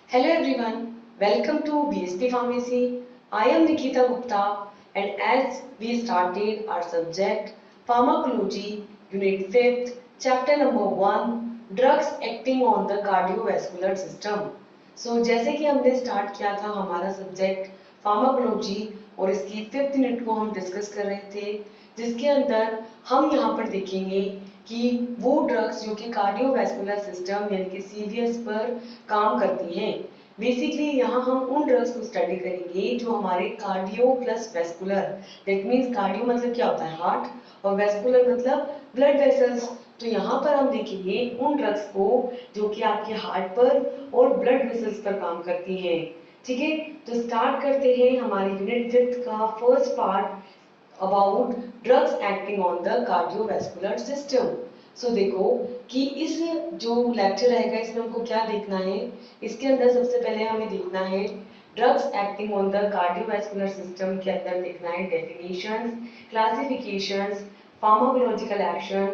Hello everyone, welcome to BSP Pharmacy. I am Nikita Gupta, and as we started our subject Pharmacology, Unit 5th, Chapter number 1, Drugs acting on the cardiovascular system. So जैसे कि हमने start किया था हमारा subject pharmacology और इसकी 5th unit को हम डिस्कस कर रहे थे, जिसके अंदर हम यहाँ पर देखेंगे कि वो ड्रग्स जो कि कार्डियोवैस्कुलर सिस्टम यानी कि सीवीएस पर काम करती हैं। बेसिकली यहाँ हम उन ड्रग्स को स्टडी करेंगे जो हमारे cardio plus vascular, that means cardio मतलब क्या होता है हार्ट और वेस्कुलर मतलब ब्लड वेसल्स। तो यहाँ पर हम देखेंगे उन ड्रग्स को जो कि आपके हार्ट पर और ब्लड वेसल्स पर काम करती हैं। ठीक है, तो स्टार्ट करते हैं हमारे यूनिट 5 का first part about drugs acting on the cardiovascular system. So देखो कि इस जो लेक्चर रहेगा इसमें हमको क्या देखना है। इसके अंदर सबसे पहले हमें देखना है drugs acting on the cardiovascular system के अंदर देखना है definitions, classifications, pharmacological action,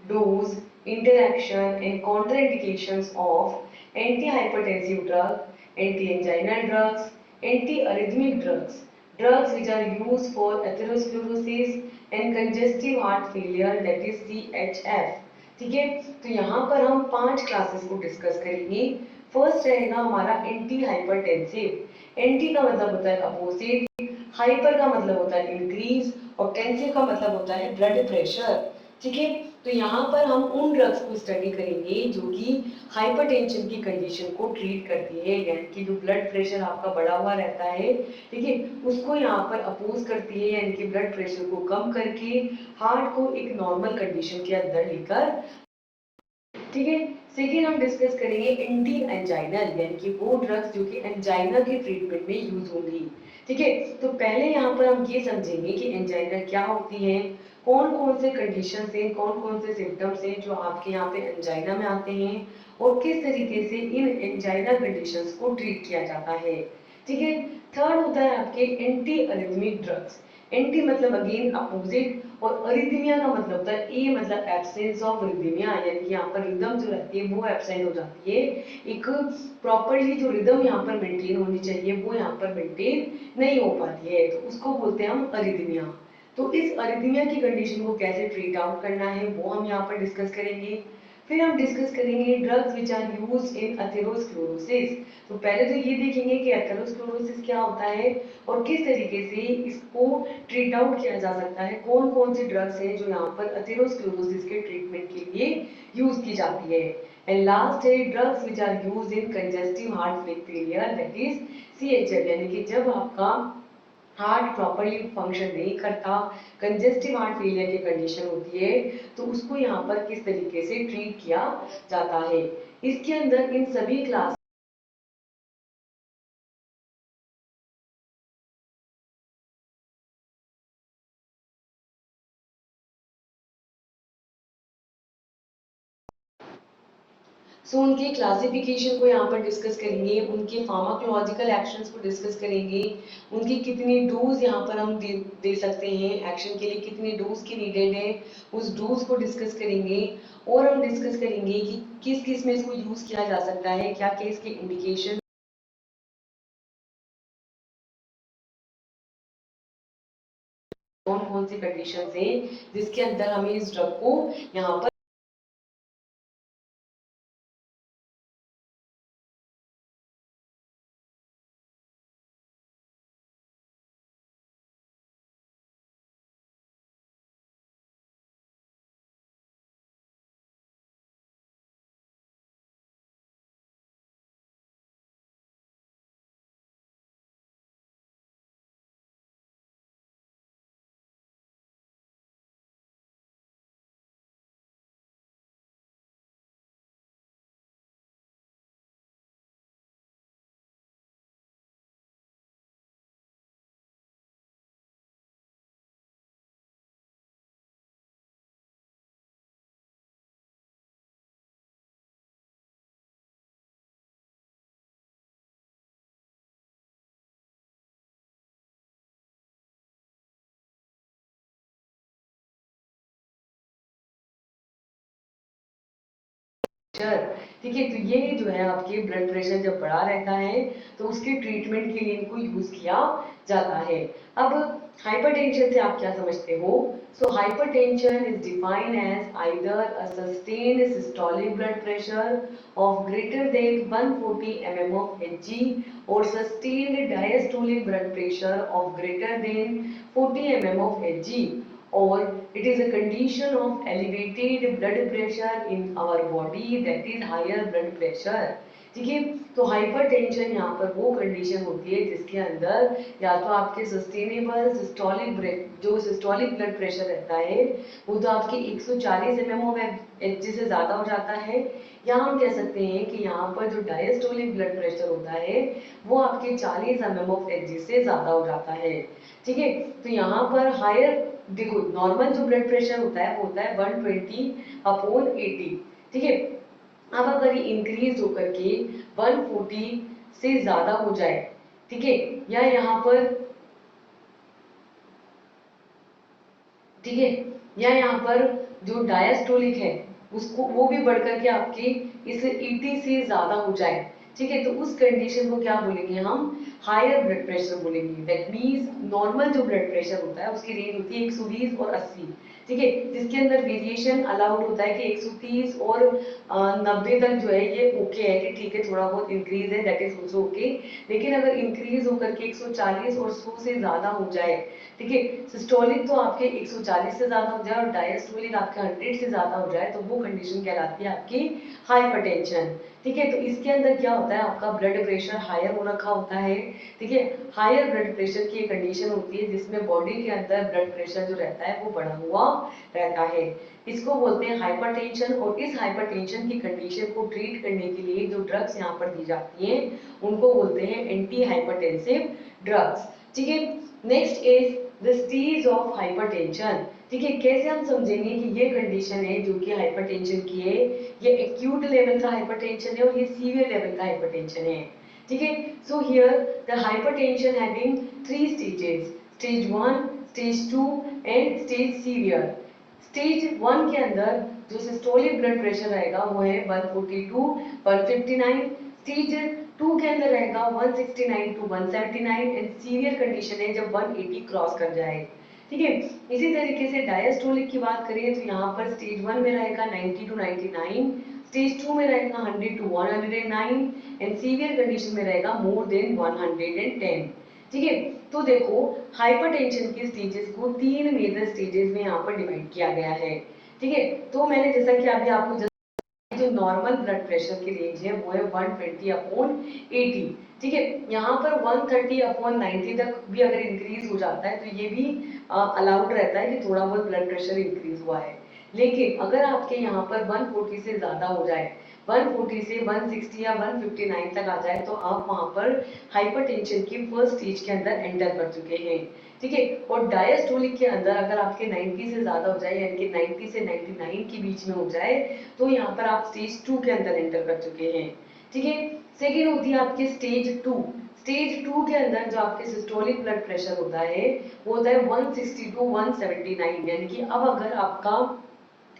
dose, interaction and contraindications of anti hypertensive drug, anti anginal drugs, anti arrhythmic drugs, drugs which are used for atherosclerosis and congestive heart failure, that is CHF। ठीक है, तो यहाँ पर हम 5 classes को discuss करेंगे। First रहेगा हमारा एंटी हाइपरटेंसिव। एंटी का मतलब होता है अपोजिट, हाइपर का मतलब होता है इंक्रीज और टेंसिव का मतलब होता है ब्लड प्रेशर। ठीक है, तो यहाँ पर हम उन ड्रग्स को स्टडी करेंगे जो कि हाइपरटेंशन की कंडीशन को ट्रीट करती है, यानी कि जो ब्लड प्रेशर आपका बढ़ा हुआ रहता है, ठीक है, उसको यहाँ पर अपोज करती है, यानी कि ब्लड प्रेशर को कम करके हार्ट को एक नॉर्मल कंडीशन के अंदर लेकर। ठीक है, सेकेंड हम डिस्कस करेंगे एंटी एंजाइनल, यानी कि वो ड्रग्स जो कि एंजाइना के ट्रीटमेंट में यूज होंगी। ठीक है, तो पहले यहाँ पर हम ये समझेंगे कि एंजाइना क्या होती है, कौन कौन से कंडीशन हैं, कौन कौन से सिम्टम्स हैं जो आपके यहाँ पे एंजाइना में आते हैं और किस तरीके से इन एंजाइना कंडीशंस को ट्रीट किया जाता है। ठीक है, थर्ड होता है आपके एंटी अरिथमिक ड्रग्स। एंटी मतलब अगेन अपोजिट और अरिथमिया का मतलब होता है ए मतलब एब्सेंस ऑफ रिदमिया, यानी कि यहाँ पर रिदम जो रहती है वो एब्सेंट हो जाती है। एक प्रॉपरली जो रिदम यहाँ पर मेंटेन होनी चाहिए वो यहाँ पर मेंटेन नहीं हो पाती है, तो उसको बोलते हैं हम अरिथमिया। तो इस अरिथमिया की कंडीशन को कैसे ट्रीट आउट करना है वो हम यहाँ पर डिस्कस करेंगे। फिर हम डिस्कस करेंगे drugs which are used in atherosclerosis. तो पहले तो ये देखेंगे कि एथेरोस्क्लेरोसिस क्या होता है और किस तरीके से इसको ट्रीट आउट किया जा सकता है, कौन कौन सी ड्रग्स हैं जो यहाँ पर एथेरोस्क्लेरोसिस के ट्रीटमेंट के लिए यूज की जाती है। एंड लास्ट है drugs which are used in congestive heart failure, that is CHF, यानी कि जब आपका हार्ट प्रॉपरली फंक्शन नहीं करता, कंजेस्टिव हार्ट फेलियर की कंडीशन होती है, तो उसको यहाँ पर किस तरीके से ट्रीट किया जाता है। इसके अंदर इन सभी क्लास सो उनके क्लासिफिकेशन को यहाँ पर डिस्कस करेंगे, उनके फार्माकोलॉजिकल एक्शंस को डिस्कस करेंगे, उनकी कितनी डोज यहाँ पर हम दे सकते हैं, एक्शन के लिए कितनी डोज की नीडेड है उस डोज को डिस्कस करेंगे। और हम डिस्कस करेंगे कि किस किस में इसको यूज किया जा सकता है, क्या क्या इसके इंडिकेशन, कौन कौन सी कंडीशन है जिसके अंदर हमें इस ड्रग को यहाँ पर प्रेशर। ठीक है, तो ये जो है आपके ब्लड प्रेशर जब बढ़ा रहता है तो उसके ट्रीटमेंट के लिए इनको यूज किया जाता है। अब हाइपरटेंशन से आप क्या समझते हो? So hypertension is defined as either a sustained systolic blood pressure of greater than 140 mm of Hg or sustained diastolic blood pressure of greater than 40 mm of Hg, or it is a condition of elevated blood pressure in our body, that is higher blood pressure। ठीक है, तो hypertension यहाँ पर वो condition होती है जिसके अंदर या तो आपके सस्टेनेबल सिस्टोलिक जो सिस्टोलिक ब्लड प्रेशर रहता है वो तो आपके 140 mm ऑफ Hg से ज्यादा हो जाता है, या हम कह सकते हैं कि यहाँ पर जो डायस्टोलिक ब्लड प्रेशर होता है वो आपके 40 mm ऑफ Hg से ज्यादा हो जाता है। ठीक है, तो यहाँ पर हायर, देखो नॉर्मल जो ब्लड प्रेशर होता है वो होता है 120/80। ठीक है, अब अगर ये इंक्रीज होकर के 140 से ज्यादा हो जाए, ठीक है, या यहाँ पर, ठीक है, या यहाँ पर जो डायस्टोलिक है उसको वो भी बढ़कर के आपके इस 80 से ज्यादा हो जाए, ठीक है, तो उस कंडीशन को क्या बोलेंगे हम? हायर ब्लड प्रेशर बोलेंगे। दैट मीन्स नॉर्मल जो ब्लड प्रेशर होता है उसकी रेंज होती है 120 और 80, ठीक है, जिसके अंदर वेरिएशन अलाउड होता है कि 130 और 90 तक जो है ये ओके है कि ठीक है थोड़ा बहुत इंक्रीज है, दैट इज ऑल्सो ओके। लेकिन अगर इंक्रीज होकर के 140 और 100 से ज्यादा हो जाए, ठीक है, सिस्टोलिक तो आपके 140 से ज्यादा हो जाए और डायस्टोलिक आपके 100 से ज्यादा हो जाए तो वो कंडीशन कहलाती है आपकी हाइपरटेंशन। ठीक है, तो इसके अंदर क्या होता है, आपका ब्लड प्रेशर हायर हो रखा होता है। ठीक है, हायर ब्लड प्रेशर की एक कंडीशन होती है जिसमें बॉडी के अंदर ब्लड प्रेशर जो रहता है वो बढ़ा हुआ रहता है, इसको बोलते हैं हाइपरटेंशन। और इस हाइपरटेंशन की कंडीशन को ट्रीट करने के लिए जो ड्रग्स यहाँ पर दी जाती हैं उनको बोलते हैं एंटी हाइपरटेंसिव ड्रग्स। ठीक है, next is the stage of hypertension. ठीक है, कैसे हम समझेंगे कि ये कंडीशन है जो कि हाइपरटेंशन की है, ये एक्यूट लेवल का हाइपरटेंशन है और ये सीवियर लेवल का हाइपरटेंशन है। ठीक है, so here the hypertension having 3 stages, stage 1, stage 2 and stage severe. Stage 1 के अंदर जो सिस्टोलिक ब्लड प्रेशर रहेगा वो है 142 159, स्टेज 2 के अंदर रहेगा 169 to 179 एंड सीवियर कंडीशन है जब 180 क्रॉस कर जाए। ठीक है, इसी तरीके से डायस्टोलिक की बात करें तो यहाँ पर स्टेज 1 में रहेगा 90 to 99, स्टेज 2 में रहेगा 100 to 109 एंड सीवियर कंडीशन में रहेगा मोर देन 110। ठीक है, तो देखो हाइपरटेंशन की स्टेजेस को 3 मेजर स्टेजेस में यहाँ पर डिवाइड किया गया है। ठीक है, तो मैंने जैसा कि अभी आपको जो नॉर्मल ब्लड प्रेशर की रेंज है वो है 120/80। ठीक है, यहाँ पर 130/90 तक भी अगर इंक्रीज हो जाता है तो ये भी अलाउड रहता है कि थोड़ा बहुत ब्लड प्रेशर इंक्रीज हुआ है। लेकिन अगर आपके यहाँ पर 140 से ज्यादा हो जाए, 140 से 160 या 159 तक आ जाए तो आप वहां पर हाइपरटेंशन की फर्स्ट स्टेज के अंदर एंटर कर चुके हैं। ठीक है, और डायस्टोलिक के अंदर अगर आपके 90 से ज्यादा हो जाए यानी कि 90 से 99 के बीच में हो जाए तो यहाँ पर आप स्टेज 2 के अंदर एंटर कर चुके हैं। ठीक है, सेकेंड होती है आपकी स्टेज 2। स्टेज 2 के अंदर जो आपके सिस्टोलिक ब्लड प्रेशर होता है वो होता है 160 to 179, यानी कि अब अगर आपका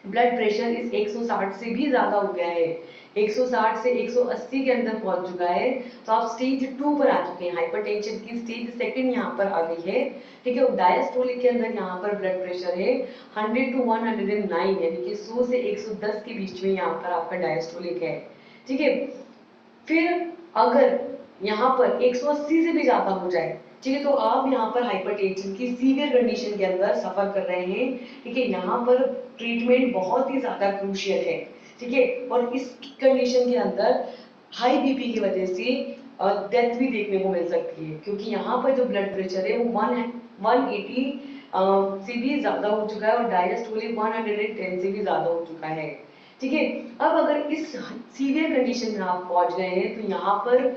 ब्लड प्रेशर इस 160 से भी ज्यादा हो गया है, 160 से 180 के अंदर पहुंच चुका है, तो आप स्टेज 2 पर आ चुके हैं। हाइपरटेंशन की स्टेज सेकंड यहाँ पर आ गई है। ठीक है, डायस्टोलिक के अंदर यहाँ पर ब्लड प्रेशर है 100 to 109, यानी कि 100 से 110 के बीच में यहाँ पर आपका डायस्टोलिक है। ठीक है, फिर अगर यहाँ पर 180 से भी ज्यादा हो जाए, ठीक है, तो आप यहाँ पर हाइपरटेंशन की सीवियर कंडीशन के अंदर सफर कर रहे हैं। ठीक है, यहाँ पर ट्रीटमेंट बहुत ही ज्यादा क्रूशियल है। ठीक है, और इस कंडीशन के अंदर हाई बीपी की वजह से डेथ भी देखने को मिल सकती है, क्योंकि यहाँ पर जो ब्लड प्रेशर है वो 180 से भी ज्यादा हो चुका है और डायस्टोलिक 110 से भी ज्यादा हो चुका है। ठीक है, अब अगर इस सीवियर कंडीशन में आप पहुंच गए हैं तो यहाँ पर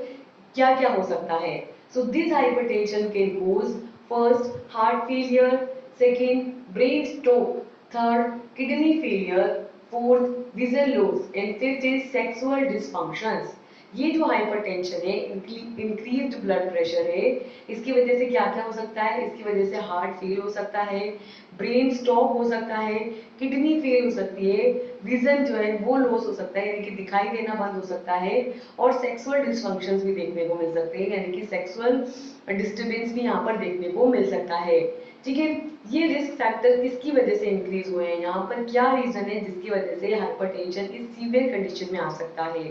क्या क्या हो सकता है? So this hypertension can cause first heart failure, second brain stroke, third kidney failure, fourth vision loss and fifth is sexual dysfunctions. ये जो हाइपरटेंशन है, इंक्रीज्ड ब्लड प्रेशर है, इसकी वजह से क्या क्या हो सकता है, इसकी वजह से हार्ट फेल हो सकता है, ब्रेन स्टॉप हो सकता है, किडनी फेल हो सकती है, विजन जो है वो लॉस हो सकता है, यानी कि दिखाई देना बंद हो सकता है, और सेक्सुअल डिसफंक्शंस भी देखने को मिल सकते हैं, यानी कि सेक्सुअल डिस्टर्बेंस भी यहाँ पर देखने को मिल सकता है। ठीक है, ये रिस्क फैक्टर किसकी वजह से इंक्रीज हुए हैं, यहाँ पर क्या रीजन है जिसकी वजह से हाइपरटेंशन इस सीवियर कंडीशन में आ सकता है।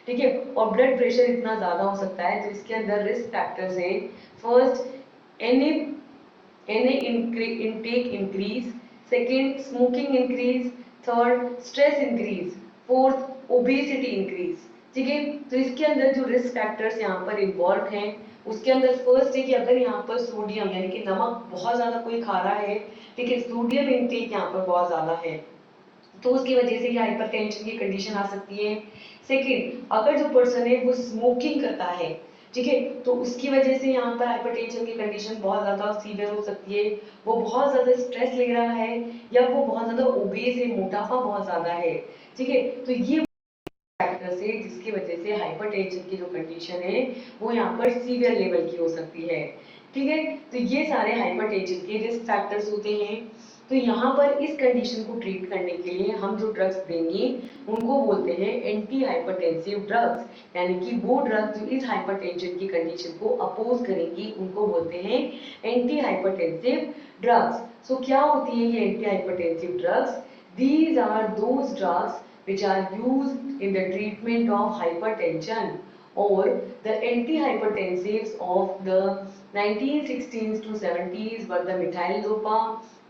ठीक है, और ब्लड प्रेशर इतना ज्यादा हो सकता है, तो इसके अंदर रिस्क फैक्टर्स हैं। First, an intake increase, second smoking increase, third stress increase, fourth obesity increase। ठीक है, तो इसके अंदर जो रिस्क फैक्टर्स यहाँ पर इन्वॉल्व हैं, उसके अंदर फर्स्ट है कि अगर यहाँ पर सोडियम यानी कि नमक बहुत ज्यादा कोई खा रहा है, ठीक है, सोडियम इनटेक यहाँ पर बहुत ज्यादा है, तो उसकी वजह से ये हाइपरटेंशन की कंडीशन आ सकती है। सेकंड, अगर जो पर्सन है वो स्मोकिंग करता है, ठीक है, तो उसकी वजह से यहाँ पर हाइपरटेंशन की कंडीशन बहुत ज्यादा सीवियर हो सकती है। वो बहुत ज्यादा स्ट्रेस ले रहा है, या वो बहुत ज्यादा ओबेस है, मोटापा बहुत ज्यादा है। ठीक है, तो ये फैक्टर से जिसकी वजह से हाइपरटेंशन की जो कंडीशन है वो यहाँ पर सीवियर लेवल की हो सकती है। ठीक है, तो ये सारे हाइपरटेंशन के रिस्क फैक्टर्स होते हैं। तो यहाँ पर इस कंडीशन को ट्रीट करने के लिए हम जो ड्रग्स देंगे उनको बोलते हैं एंटी हाइपरटेंसिव ड्रग्स, यानी कि वो ड्रग्स जो इस हाइपरटेंशन की कंडीशन को अपोज करेंगी उनको बोलते हैं एंटी हाइपरटेंसिव ड्रग्स। सो क्या होती है ये anti hypertensive drugs? These are those drugs which are used in the treatment of hypertension, or the antihypertensives of the 1960s to 70s were the methyl-dopa,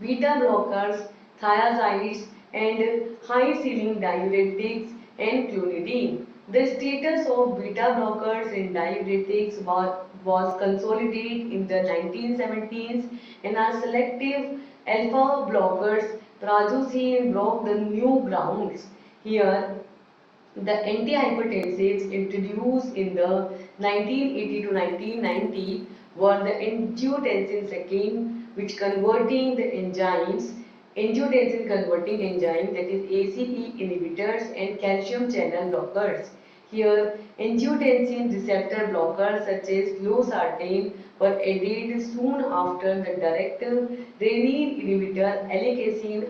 beta blockers, thiazides, and high-ceiling diuretics and clonidine. The status of beta blockers and diuretics was consolidated in the 1970s, and are selective alpha blockers prazosin broke the new grounds. Here, the antihypertensives introduced in the 1980 to 1990 were the angiotensin second, which converting the enzymes, angiotensin converting enzyme, that is ACE inhibitors and calcium channel blockers. Here, angiotensin receptor blockers such as losartan were added soon after. The direct renin inhibitor elicacin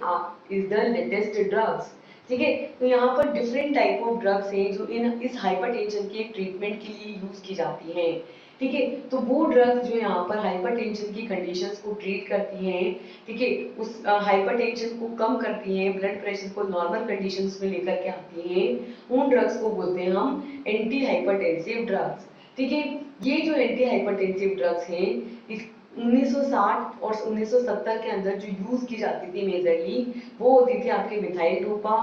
is the latest drugs. ठीक है, तो यहाँ पर different type of drugs हैं जो इस hypertension के treatment के लिए यूज की जाती हैं। ठीक है, तो वो ड्रग्स जो यहाँ पर हाइपरटेंशन की कंडीशंस को ट्रीट करती हैं, ठीक है, उस हाइपरटेंशन को कम करती हैं, ब्लड प्रेशर को नॉर्मल कंडीशंस में लेकर के आती हैं, उन ड्रग्स को बोलते हैं हम एंटी हाइपरटेंसिव ड्रग्स। ठीक है, ये जो एंटी हाइपरटेंसिव ड्रग्स हैं, 1960 और 1970 के अंदर जो यूज की जाती थी मेजरली, वो होती थी आपके methyl dopa,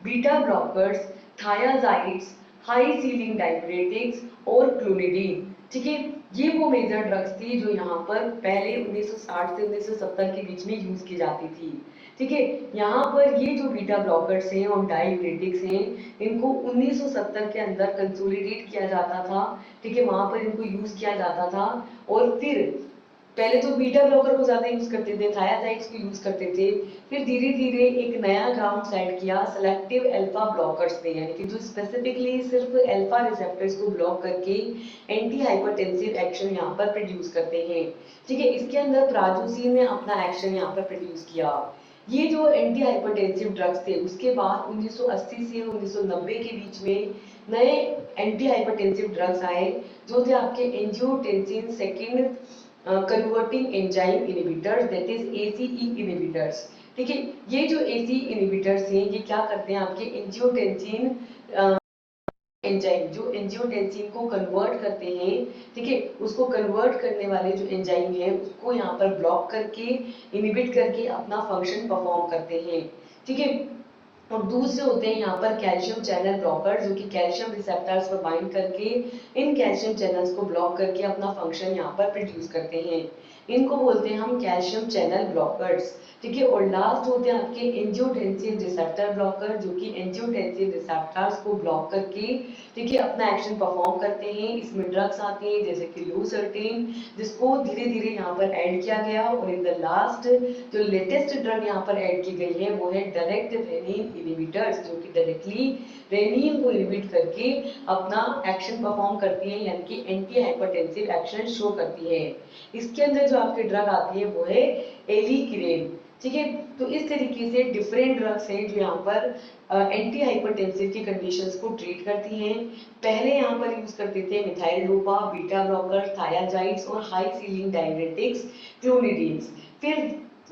beta blockers, थायाजाइड्स, high ceiling diuretics और क्लोनिडीन। ठीक है, ये वो मेजर ड्रग्स थी जो यहाँ पर पहले 1960 से 1970 के बीच में यूज की जाती थी। ठीक है, यहाँ पर ये जो बीटा ब्लॉकर्स हैं और डाययूरेटिक्स हैं, इनको 1970 के अंदर कंसोलिडेट किया जाता था। ठीक है, वहां पर इनको यूज किया जाता था, और फिर पहले तो बीटा ब्लॉकर को ज्यादा यूज करते थे, थायाजाइड्स को यूज करते थे, फिर धीरे धीरे एक नया ग्राउंड सेट किया सेलेक्टिव अल्फा ब्लॉकर्स ने, यानी कि जो स्पेसिफिकली सिर्फ अल्फा रिसेप्टर्स को ब्लॉक करके एंटी हाइपरटेंसिव एक्शन यहाँ पर प्रोड्यूस करते हैं। ठीक है, इसके अंदर प्राजोसिन ने अपना एक्शन यहाँ पर प्रोड्यूस किया। ये जो एंटी हाइपरटेंसिव ड्रग्स थे, उसके बाद 1980 से 1990 के बीच में नए एंटी हाइपरटेंसिव ड्रग्स आए, जो थे आपके angiotensin second converting enzyme inhibitors, that is ACE inhibitors. ठीक है, ये जो ACE इनहिबिटर्स हैं, ये क्या करते हैं, आपके एंजियोटेंसिन एंजाइम, जो एंजियोटेंसिन को कन्वर्ट करते हैं, ठीक है, उसको कन्वर्ट करने वाले जो एंजाइम है उसको यहाँ पर ब्लॉक करके, इनहिबिट करके अपना फंक्शन परफॉर्म करते हैं। ठीक है, और दूसरे होते हैं यहाँ पर कैल्शियम चैनल ब्लॉकर, जो कि कैल्शियम रिसेप्टर्स पर बाइंड करके इन कैल्शियम चैनल्स को ब्लॉक करके अपना फंक्शन यहाँ पर प्रोड्यूस करते हैं। इनको बोलते हैं हम कैल्शियम चैनल ब्लॉकर्स। ठीक है, और लास्ट होते हैं आपके एंजियोटेंसिन रिसेप्टर ब्लॉकर, जो कि एंजियोटेंसिन रिसेप्टर्स को ब्लॉक करके ठीक है अपना एक्शन परफॉर्म करते हैं। इसमें ड्रग्स आते हैं जैसे कि लूसर्टेन, जिसको धीरे धीरे यहाँ पर ऐड किया गया, और इन द लास्ट जो लेटेस्ट ड्रग यहाँ पर ऐड की गई है वो है डायरेक्ट रेनिन इनहिबिटर्स, जो कि डायरेक्टली रेनिन को इनहिबिट करके अपना एक्शन परफॉर्म करती है, यानी कि एंटी हाइपरटेंसिव एक्शन शो करती है। इसके अंदर जो आपकी ड्रग आती है वो है एलिकिरेन। ठीक है, तो इस तरीके से डिफरेंट ड्रग्स हैं जो यहाँ पर एंटी हाइपरटेंसिव की कंडीशंस को ट्रीट करती हैं। पहले यहाँ पर यूज करते थे मिथाइल डोपा, बीटा ब्लॉकर, थायाजाइड्स और हाई सीलिंग डायरेटिक्स, क्लोनिडीन्स। फिर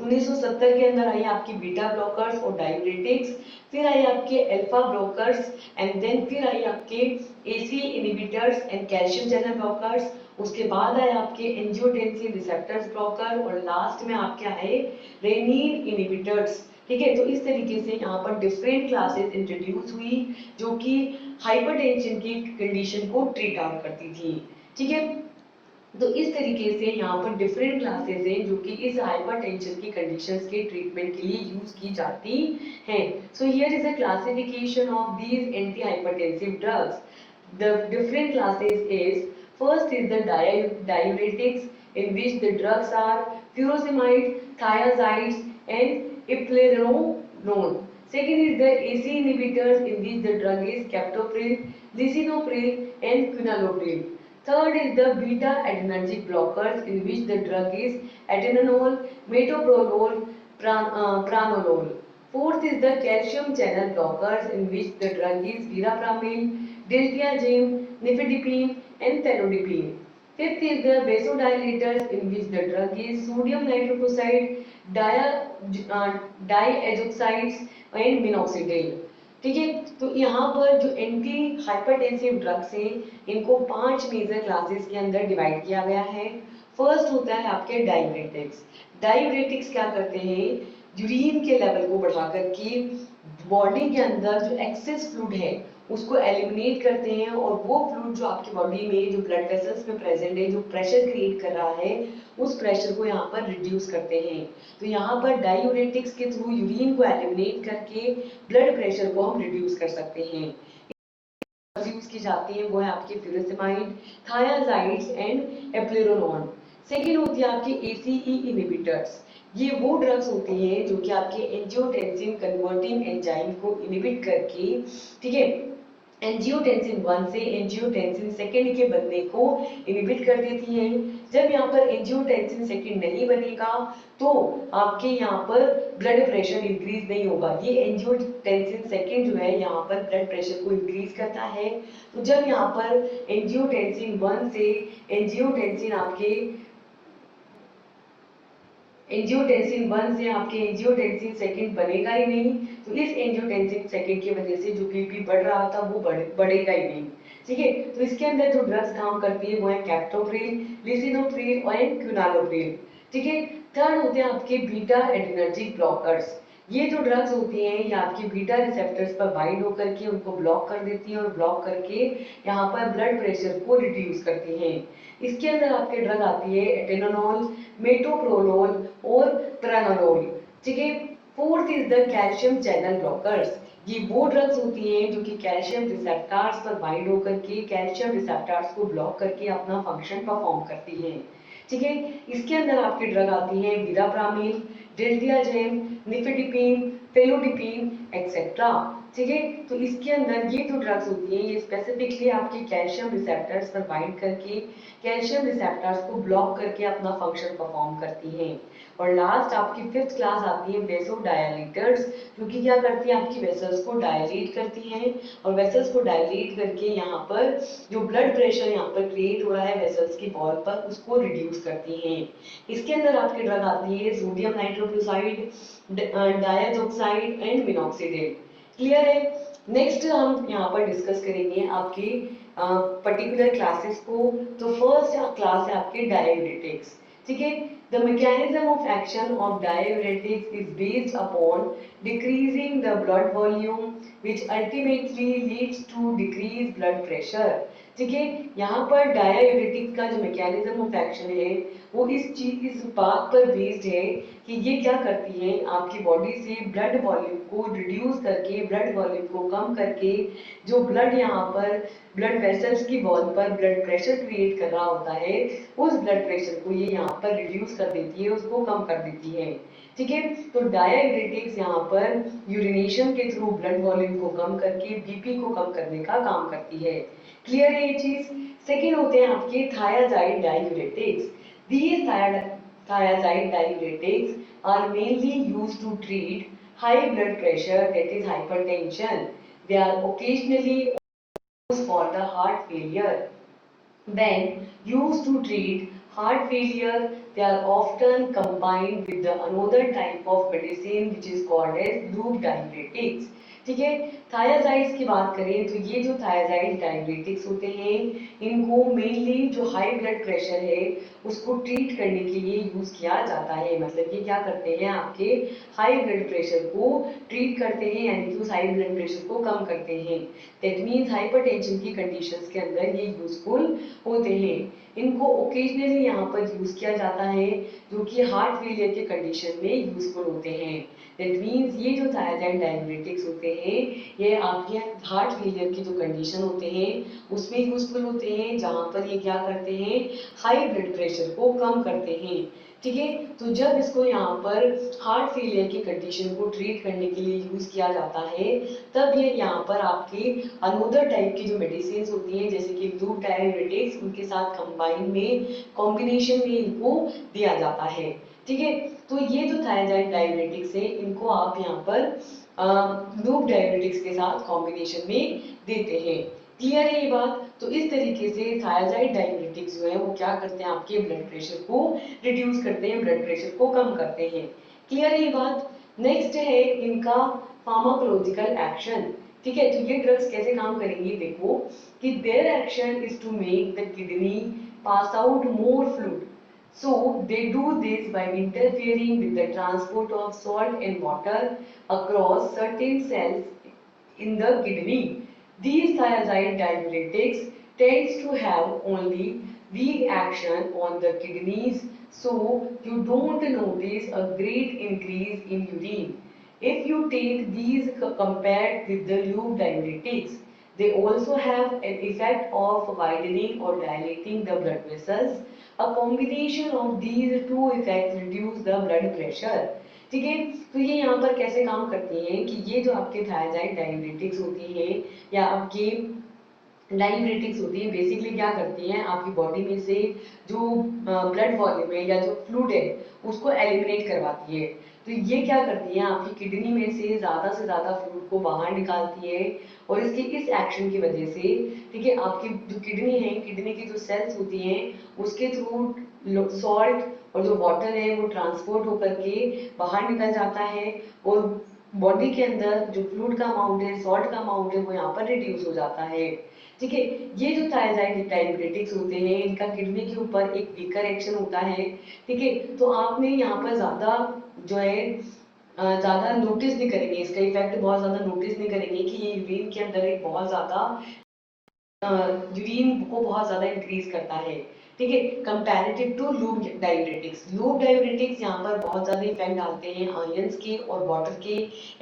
1970 के अंदर आई आपकी बीटा ब्लॉकर्स और डायरेटिक्स, फिर आई आपके अल्फा ब्लॉकर्स, एंड देन फिर आई आपके AC inhibitors and calcium channel blockers. उसके बाद आए आपके एंजियोटेंसिन रिसेप्टर्स ब्लॉकर, और लास्ट में आपके आए रेनिन इनहिबिटर्स। ठीक है, तो इस तरीके से यहाँ पर डिफरेंट क्लासेस इंट्रोड्यूस हुई जो कि हाइपरटेंशन की कंडीशन को ट्रीट आउट करती थी। ठीक है, तो इस तरीके से यहाँ पर डिफरेंट क्लासेस हैं जो कि इस हाइपरटेंशन की कंडीशंस के ट्रीटमेंट के लिए यूज की जाती हैं। So here is a classification of these anti hypertensive drugs. The different classes is, first is the diuretics, in which the drugs are furosemide, thiazides and eplerenone. Second is the AC inhibitors, in which the drug is captopril, lisinopril and quinalopril. Third is the beta adrenergic blockers, in which the drug is atenolol, metoprolol, pranolol. Fourth is the calcium channel blockers, in which the drug is verapamil, diltiazem, nifedipine and felodipine. Fifth is the vasodilators, in which the drug is sodium nitroprusside, diazoxides and minoxidil. ठीक है, तो यहाँ पर जो anti hypertensive drugs हैं इनको 5 major classes के अंदर डिवाइड किया गया है। फर्स्ट होता है आपके डाययूरेटिक्स। डाययूरेटिक्स क्या करते हैं, यूरिन के लेवल को बढ़ा करके बॉडी के अंदर जो एक्सेस फ्लूइड है उसको एलिमिनेट करते हैं, और वो फ्लूइड जो आपकी बॉडी में जो ब्लड वेसल्स में प्रेजेंट है, जो प्रेशर क्रिएट कर रहा है, उस प्रेशर को यहाँ पर रिड्यूस करते हैं। तो यहाँ पर डाययूरेटिक्स के थ्रू यूरिन को एलिमिनेट करके ब्लड प्रेशर को हम रिड्यूस कर सकते हैं। यूज की जाती है वो है आपकी फ्यूरोसेमाइड, थायाजाइड्स एंड एप्लेरोनोन। सेकेंड होती है आपकी एसीई इनहिबिटर्स। ये वो ड्रग्स होती हैं जो कि आपके एंजियोटेंसिन कन्वर्टिंग एंजाइम को इनहिबिट करके, ठीक है, एंजियोटेंसिन 1 से एंजियोटेंसिन 2 के बनने को इनहिबिट कर देती हैं। जब यहाँ पर एंजियोटेंसिन 2 नहीं बनेगा तो आपके यहाँ पर ब्लड प्रेशर इंक्रीज नहीं होगा। ये एंजियोटेंसिन 2 जो है यहाँ पर ब्लड प्रेशर को इंक्रीज करता है। तो जब यहाँ पर एंजियोटेंसिन 1 से एंजियोटेंसिन आपके एंजियोटेंसिन 1 से आपके एंजियोटेंसिन 2 बनेगा ही नहीं, तो इस एंजियोटेंसिन 2 की वजह से जो बीपी बढ़ रहा था वो बढ़ेगा ही नहीं। ठीक है, तो इसके अंदर जो ड्रग्स काम करती है वो है कैप्टोप्रिल, लिसिनोप्रिल और क्विनालोप्रिल। ठीक है, थर्ड होते हैं आपके बीटा एड्रेनर्जिक ब्लॉकर्स। ये जो ड्रग्स होती हैं ये आपकी बीटा रिसेप्टर्स पर बाइंड होकर के उनको ब्लॉक कर देती हैं, और ब्लॉक करके यहाँ पर ब्लड प्रेशर को रिड्यूस करती हैं। इसके अंदर आपके ड्रग आती है एटेनोल, मेटोप्रोलोल और प्रानोलोल। ठीक है, fourth is the calcium channel blockers. ये वो ड्रग्स होती हैं जो कि कैल्शियम रिसेप्टर्स पर बाइंड होकर के कैल्शियम रिसेप्टर्स को ब्लॉक करके अपना फंक्शन परफॉर्म करती हैं। ठीक है, इसके अंदर आपकी ड्रग आती है विराप्रामिल, डिल्टियाजेम, निफेडिपिन, फेलोडिपिन एक्सेट्रा। ठीक है, तो इसके अंदर ये जो ड्रग्स होती हैं ये स्पेसिफिकली आपके कैल्शियम रिसेप्टर्स पर बाइंड करके कैल्शियम रिसेप्टर्स को ब्लॉक करके अपना फंक्शन परफॉर्म करती हैं। और लास्ट आपकी 5th क्लास आती है वेसोडायलेटर्स, जो कि क्या करती है आपकी वेसल्स को डायलेट करती हैं, और वेसल्स को डायलेट करके यहाँ पर जो ब्लड प्रेशर यहाँ पर क्रिएट हो रहा है वेसल्स की वॉल पर उसको रिड्यूस करती हैं। इसके अंदर आपकी ड्रग आती है sodium nitrochloride, diazoxide and minoxidil. Clear है। नेक्स्ट हम यहाँ पर डिस्कस करेंगे आपकी पर्टिकुलर क्लासेस को। तो फर्स्ट क्लास है आपके डाययूरेटिक्स। ठीक है, The mechanism of action of diuretics is based upon decreasing the blood volume which ultimately leads to decreased blood pressure. ठीक है, यहाँ पर डाययूरेटिक्स का जो मैकेनिज्म ऑफ एक्शन है वो इस बात पर बेस्ड है कि ये क्या करती है, आपकी बॉडी से ब्लड वॉल्यूम को रिड्यूस करके, ब्लड वॉल्यूम को कम करके, जो ब्लड यहाँ पर ब्लड वेसल्स की वॉल पर ब्लड प्रेशर क्रिएट कर रहा होता है, उस ब्लड प्रेशर को ये यहाँ पर रिड्यूस कर देती है, उसको कम कर देती है। ठीक है, तो डाययूरेटिक्स यहाँ पर यूरिनेशन के थ्रू ब्लड वॉल्यूम को कम करके बीपी को कम करने का काम करती है। क्लियर है ये चीज। सेकेंड होते हैं आपके thiazide diuretics. These thiazide diuretics are mainly used to treat high blood pressure, that is hypertension. They are occasionally used for the heart failure. When used to treat heart failure, they are often combined with the another type of medicine which is called as loop diuretics. ठीक है, थायाजाइड्स की बात करें तो ये जो thiazide diuretics होते हैं इनको मेनली जो हाई ब्लड प्रेशर है उसको ट्रीट करने के लिए यूज किया जाता है। मतलब ये क्या करते हैं, आपके हाई ब्लड प्रेशर को ट्रीट करते हैं, यानी कि उस हाई ब्लड प्रेशर को कम करते हैं। दैट मीन्स हाइपरटेंशन की कंडीशंस के अंदर ये यूजफुल होते हैं। इनको ओकेजनली यहाँ पर यूज किया जाता है जो कि हार्ट फेलियर के कंडीशन में यूजफुल होते हैं। दैट मीन्स ये जो थायराइड डाययूरेटिक्स होते हैं ये आपके हार्ट फेलियर की जो कंडीशन होते हैं उसमें यूजफुल होते हैं, जहां पर ये क्या करते हैं, हाई ब्लड प्रेशर को कम करते हैं। ठीक है, तो जब इसको यहाँ पर हार्ट फेलियर की कंडीशन को ट्रीट करने के लिए यूज किया जाता है तब ये यहाँ पर आपकी अनोदर टाइप की जो मेडिसिन होती हैं जैसे कि लूप डाययूरेटिक्स उनके साथ कंबाइन में कॉम्बिनेशन में इनको दिया जाता है। ठीक है, तो ये जो थायराइड डाययूरेटिक्स है इनको आप यहाँ पर लूप डाययूरेटिक्स के साथ कॉम्बिनेशन में देते हैं। क्लियर है ये बात। तो इस तरीके से थायराइड डाययूरेटिक्स जो है वो क्या करते हैं, आपके ब्लड प्रेशर को रिड्यूस करते हैं, ब्लड प्रेशर को कम करते हैं। क्लियर है ये बात। नेक्स्ट है इनका फार्माकोलॉजिकल एक्शन। ठीक है, तो ये ड्रग्स कैसे काम करेंगी, देखो कि their action is to make the kidney pass out more fluid. So they do this by interfering with the transport of salt and water across certain cells in the kidney. These thiazide diuretics tends to have only weak action on the kidneys, so you don't notice a great increase in urine. If you take these compared with the loop diuretics, they also have an effect of widening or dilating the blood vessels. A combination of these two effects reduce the blood pressure. ठीक है, तो ये यहाँ पर कैसे काम करती हैं कि ये जो आपके थायराइड डाययूरेटिक्स होती है या आपकी डाययूरेटिक्स होती है बेसिकली क्या करती हैं, आपकी बॉडी में से जो ब्लड वॉल्यूम है या जो फ्लूइड है उसको एलिमिनेट करवाती है। तो ये क्या करती हैं, आपकी किडनी में से ज्यादा फ्लूइड को बाहर निकालती है और इसके इस एक्शन की वजह से, ठीक है, आपकी जो किडनी है, किडनी की जो सेल्स होती हैं उसके थ्रू सॉल्ट और जो वाटर है वो ट्रांसपोर्ट होकर के बाहर निकल जाता है और बॉडी के अंदर जो फ्लूइड का अमाउंट है, सॉल्ट का अमाउंट है वो यहाँ पर रिड्यूस हो जाता है। ठीक है, ये जो थायराइड डाययूरेटिक्स होते हैं इनका किडनी के ऊपर एक वीकर एक्शन होता है। ठीक है, तो आपने यहाँ पर ज्यादा जो है ज्यादा नोटिस नहीं करेंगे, इसका इफेक्ट बहुत ज्यादा नोटिस नहीं करेंगे कि ये यूरिन के अंदर एक बहुत ज्यादा यूरिन को बहुत ज्यादा इंक्रीज करता है। ठीक है, comparative to loop diuretics. Loop diuretics यहाँ पर बहुत ज्यादा इफेक्ट डालते हैं आयंस के और वाटर के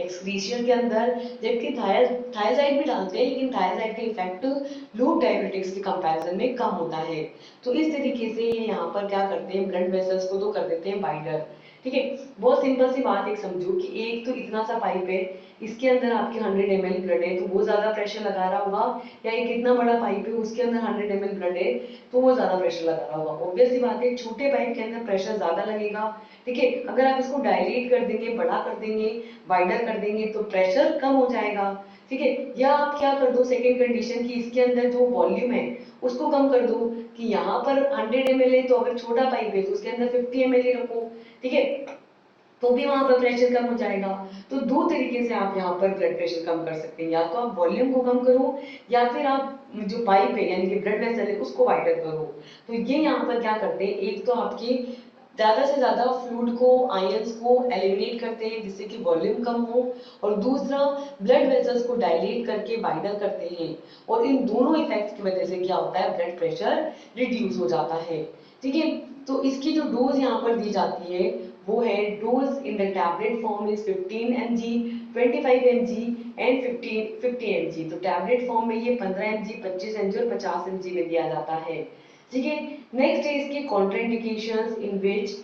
एक्सक्रीशन के अंदर, जबकि थायराइड भी डालते हैं लेकिन थायराइड का इफेक्ट लूप डाययूरेटिक्स के कंपैरिजन में कम होता है। तो इस तरीके से ये यहाँ पर क्या करते हैं, ब्लड वेसल्स को तो कर देते हैं वाइडर। ठीक है, बहुत सिंपल सी बात एक समझो कि एक तो इतना सा पाइप है, इसके अंदर आपके 100 ml ब्लड है तो वो ज्यादा प्रेशर लगा रहा होगा, या एक इतना बड़ा पाइप है उसके अंदर 100 ml ब्लड है तो वो ज्यादा प्रेशर लगा रहा होगा। ऑब्वियस सी बात है छोटे पाइप के अंदर प्रेशर ज्यादा लगेगा। ठीक है, अगर आप इसको डायलेट कर देंगे, बड़ा कर देंगे, वाइडर कर देंगे तो प्रेशर कम हो जाएगा। ठीक है, या आप क्या कर दो, सेकेंड कंडीशन की इसके अंदर जो वॉल्यूम है उसको कम कर दो कि यहाँ पर 100 ml है तो अगर छोटा पाइप है तो उसके अंदर 50 ml ही रखो। ठीक है, तो भी वहां पर प्रेशर कम हो जाएगा। तो दो तरीके से आप यहाँ पर ब्लड प्रेशर कम कर सकते हैं, या तो आप वॉल्यूम को कम करो या फिर आप जो पाइप है यानी कि ब्लड वेसल है उसको वाइडर करो। तो ये यहाँ पर क्या करते हैं, एक तो आपकी ज्यादा से ज्यादा फ्लूइड को, आयंस को एलिमिनेट करते हैं जिससे कि वॉल्यूम कम हो, और दूसरा ब्लड वेसल्स को डायलेट करके वाइडर करते हैं, और इन दोनों इफेक्ट्स की वजह से क्या होता है, ब्लड प्रेशर रिड्यूस हो जाता है। ठीक है, तो इसकी जो डोज यहाँ पर दी जाती है वो है, dose in the tablet form is 15 mg, 25 mg and 50 mg। तो टैबलेट फॉर्म में ये 15 mg, 25 mg और 50 mg में दिया जाता है। ठीक है, नेक्स्ट है इसके contraindications in which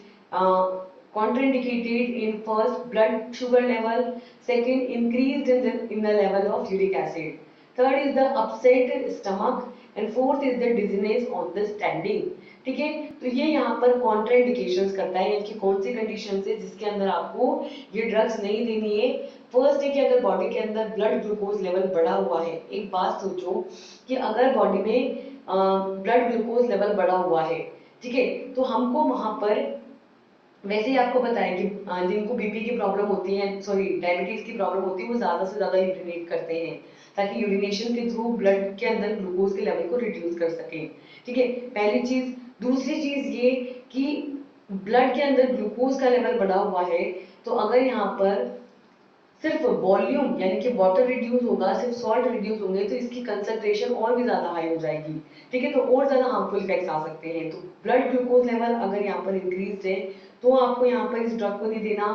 contraindicated in first blood sugar level, second increased in the level of uric acid, third is the upset stomach and fourth is the dizziness on the standing। ठीक है, तो ये यहाँ पर contraindications करता है कि कौन सी कंडीशन है जिसके अंदर आपको ये ड्रग्स नहीं देनी है। फर्स्ट है कि अगर बॉडी के अंदर ब्लड ग्लूकोज लेवल बढ़ा हुआ है। एक बात सोचो कि अगर बॉडी में ब्लड ग्लूकोज लेवल बढ़ा हुआ है, ठीक है, तो हमको वहां पर, वैसे ही आपको बताया कि जिनको बीपी की प्रॉब्लम होती है, सॉरी डायबिटीज की प्रॉब्लम होती है, वो ज्यादा से ज्यादा यूरिनेट करते हैं ताकि यूरिनेशन के थ्रू ब्लड के अंदर ग्लूकोज के लेवल को रिड्यूस कर सके। ठीक है, पहली चीज। दूसरी चीज ये कि ब्लड के अंदर ग्लूकोज का लेवल बढ़ा हुआ है, तो अगर यहाँ पर सिर्फ वॉल्यूम यानी कि वाटर रिड्यूस होगा, सिर्फ सॉल्ट रिड्यूस होंगे, तो इसकी कंसंट्रेशन और भी ज्यादा हाई हो जाएगी। ठीक है, तो और ज्यादा हार्मफुल इफेक्ट्स आ सकते हैं। तो ब्लड ग्लूकोज लेवल अगर यहाँ पर इंक्रीज है तो आपको यहाँ पर इस ड्रग को नहीं देना।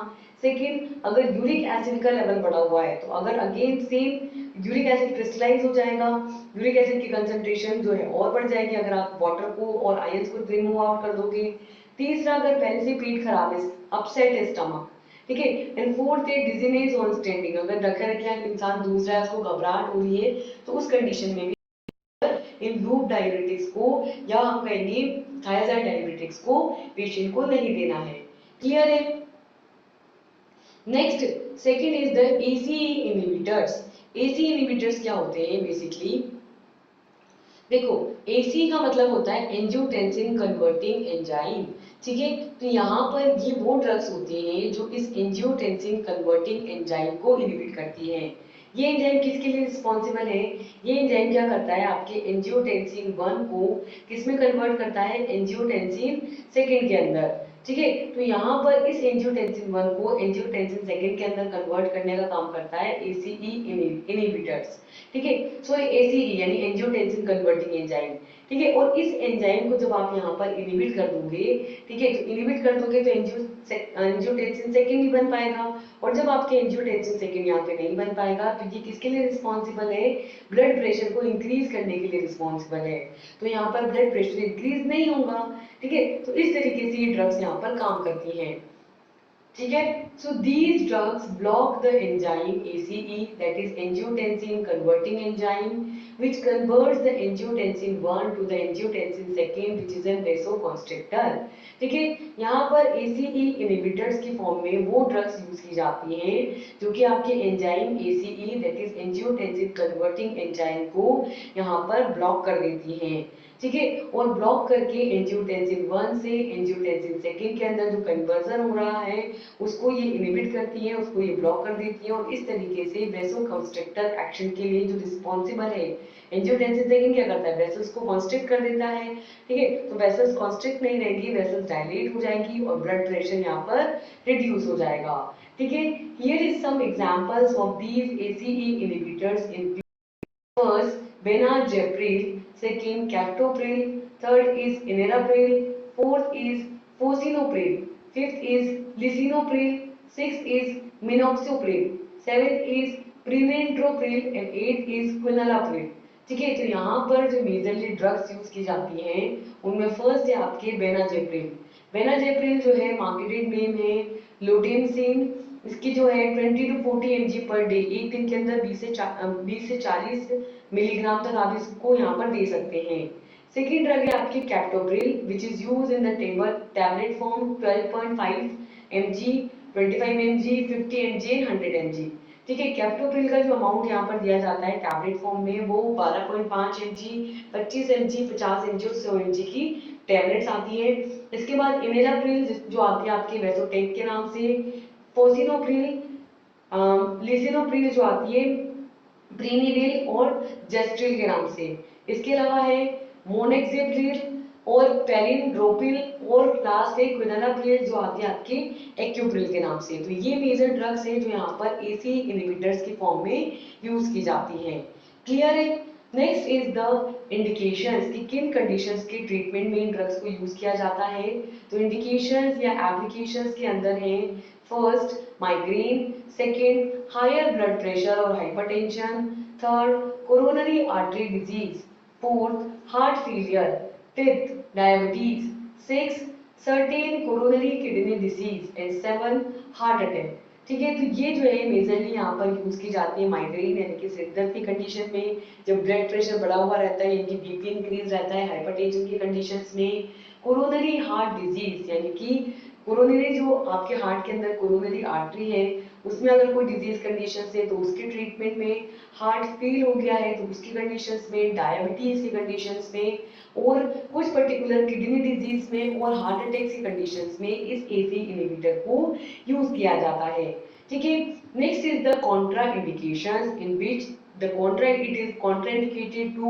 सेकेंड, अगर यूरिक एसिड का लेवल बढ़ा हुआ है, तो अगर again same uric acid crystallise हो जाएगा, यूरिक एसिड की कंसंट्रेशन जो है और बढ़ जाएगी अगर आप वाटर को और आयंस को रिमूव आउट कर दोगे। तीसरा, अगर पहले से पेट खराब है, अपसेट है स्टमक, ठीक है, एंड फोर्थ है डिजीनेस ऑन स्टैंडिंग, अगर रखे रखे इंसान दूसरा है, उसको घबराहट हो रही है, तो उस कंडीशन में भी इन लूप डायबिटिक्स को या हम कहेंगे थायराइड डायबिटिक्स को पेशेंट को नहीं देना है। क्लियर है? Next, second is the ACE inhibitors. AC inhibitors क्या होते हैं बेसिकली? देखो, एसी का मतलब होता है एंजियोटेंसिन कन्वर्टिंग एंजाइम। ठीक है, तो यहाँ पर ये वो ड्रग्स होती हैं जो इस एंजियोटेंसिन कन्वर्टिंग एंजाइम को इनहिबिट करती हैं। ये एंजाइम किसके लिए रिस्पॉन्सिबल है? ये एंजाइम क्या करता है, आपके एंजियोटेंसिन 1 को किसमें कन्वर्ट करता है? एंजियोटेंसिन सेकेंड के अंदर। ठीक है, तो यहाँ पर इस एंजियोटेंसिन 1 को एंजियोटेंसिन सेकेंड के अंदर कन्वर्ट करने का काम करता है एसीई इनहिबिटर्स। ठीक है, सो एसीई यानी एंजियोटेंसिन कन्वर्टिंग एंजाइम। ठीक है, और इस एंजाइम को जब आप यहाँ पर इनहिबिट कर दोगे, ठीक है, तो इनहिबिट कर दोगे तो एंजियोटेंसिन सेकेंड नहीं बन पाएगा, और जब आपके एंजियोटेंसिन सेकेंड यहाँ पे नहीं बन पाएगा तो ये किसके लिए रिस्पॉन्सिबल है? ब्लड प्रेशर को इंक्रीज करने के लिए रिस्पॉन्सिबल है। तो यहाँ पर ब्लड प्रेशर इंक्रीज नहीं होगा। ठीक है, तो इस तरीके से ये ड्रग्स यहाँ पर काम करती हैं। ठीक है, so these drugs block the enzyme ACE, that is angiotensin converting enzyme, which converts the angiotensin 1 to the angiotensin 2 which is a vasoconstrictor। ठीक है, यहाँ पर ACE inhibitors की फॉर्म में वो ड्रग्स यूज की जाती हैं जो कि आपके enzyme ACE, that is angiotensin converting enzyme को यहाँ पर ब्लॉक कर देती हैं। ठीक है, और ब्लॉक करके एंजियोटेंसिन 1 से एंजियोटेंसिन सेकेंड के अंदर जो कन्वर्जन हो रहा है उसको ये इनहिबिट करती है, उसको ये ब्लॉक कर देती है, और इस तरीके से वेसोकंस्ट्रिक्टर एक्शन के लिए जो रिस्पॉन्सिबल है, एंजियोटेंसिन सेकेंड क्या करता है? वेसल्स को कॉन्स्ट्रिक्ट कर देता है। ठीक है, तो वेसल्स कॉन्स्ट्रिक्ट नहीं रहेंगी, वेसल्स डायलेट हो जाएंगी और ब्लड प्रेशर यहाँ पर रिड्यूस हो जाएगा। ठीक है, here is some examples of these ACE inhibitors in first benazepril, second captopril, third is enalapril, fourth is fosinopril, fifth is lisinopril, sixth is minoxidil, seventh is prenetropryl and eighth is quinalapril। ठीक है, तो यहाँ पर जो majorly drugs use की जाती हैं उनमें फर्स्ट है आपके बेनाजेप्रिल। बेनाजेप्रिल जो है मार्केटेड नेम है लोटेनसिन। इसकी जो है 20 to 40 mg पर डे, एक दिन के अंदर 20 से 40 मिलीग्राम तक आप इसको यहाँ पर दे सकते हैं। सेकेंड ड्रग है आपकी captopril which is use in the tablet form 12.5 mg, 25 mg, 50 mg, 100 mg। ठीक है, कैप्टोप्रिल का जो अमाउंट यहाँ पर दिया जाता है टैबलेट फॉर्म में वो 12.5 mg, 25 mg, 50 mg और 100 mg की टैबलेट्स आती है। इसके बाद इनेलाप्रिल जो आती है आपके वेसोटेक के नाम से, फोसिनोप्रिल, लिसिनोप्रिल जो आती है प्रीनिविल और जेस्ट्रिल के नाम से। इसके अलावा है मोनेक्सेप्रिल, और पेलिंड्रोपिल और क्लास एक क्विनालाप्रिल जो आती है आपके एक्यूप्रिल के नाम से। तो ये मेजर ड्रग्स हैं जो यहाँ पर एसी इनहिबिटर्स की फॉर्म में यूज की जाती हैं। क्लियर है? नेक्स्ट इज द इंडिकेशंस कि किन कंडीशंस के ट्रीटमेंट में इन ड्रग्स को यूज किया जाता है। तो इंडिकेशंस या एप्लीकेशंस के अंदर हैं first migraine, second higher blood pressure और hypertension, third coronary artery disease, fourth heart failure, fifth diabetes, six certain coronary kidney disease and seven heart attack. ठीक है, तो ये जो है मेजरली यहाँ पर यूज की जाती है माइग्रेन यानी कि सिर दर्द की कंडीशन में, जब ब्लड प्रेशर बढ़ा हुआ रहता है यानी कि बीपी इंक्रीज रहता है, हाइपरटेंशन की कंडीशंस में, कोरोनरी हार्ट डिजीज यानी कि कोरोनरी जो आपके हार्ट के अंदर कोरोनरी आर्टरी है उसमें अगर कोई डिजीज कंडीशन है तो उसके ट्रीटमेंट में, हार्ट फेल हो गया है तो उसकी कंडीशंस में, डायबिटीज की कंडीशंस में और कुछ पर्टिकुलर किडनी डिजीज में और हार्ट अटैक की कंडीशंस में इस एसी इनहिबिटर को यूज किया जाता है। ठीक है, next is the Contra indications in which the it is contraindicated to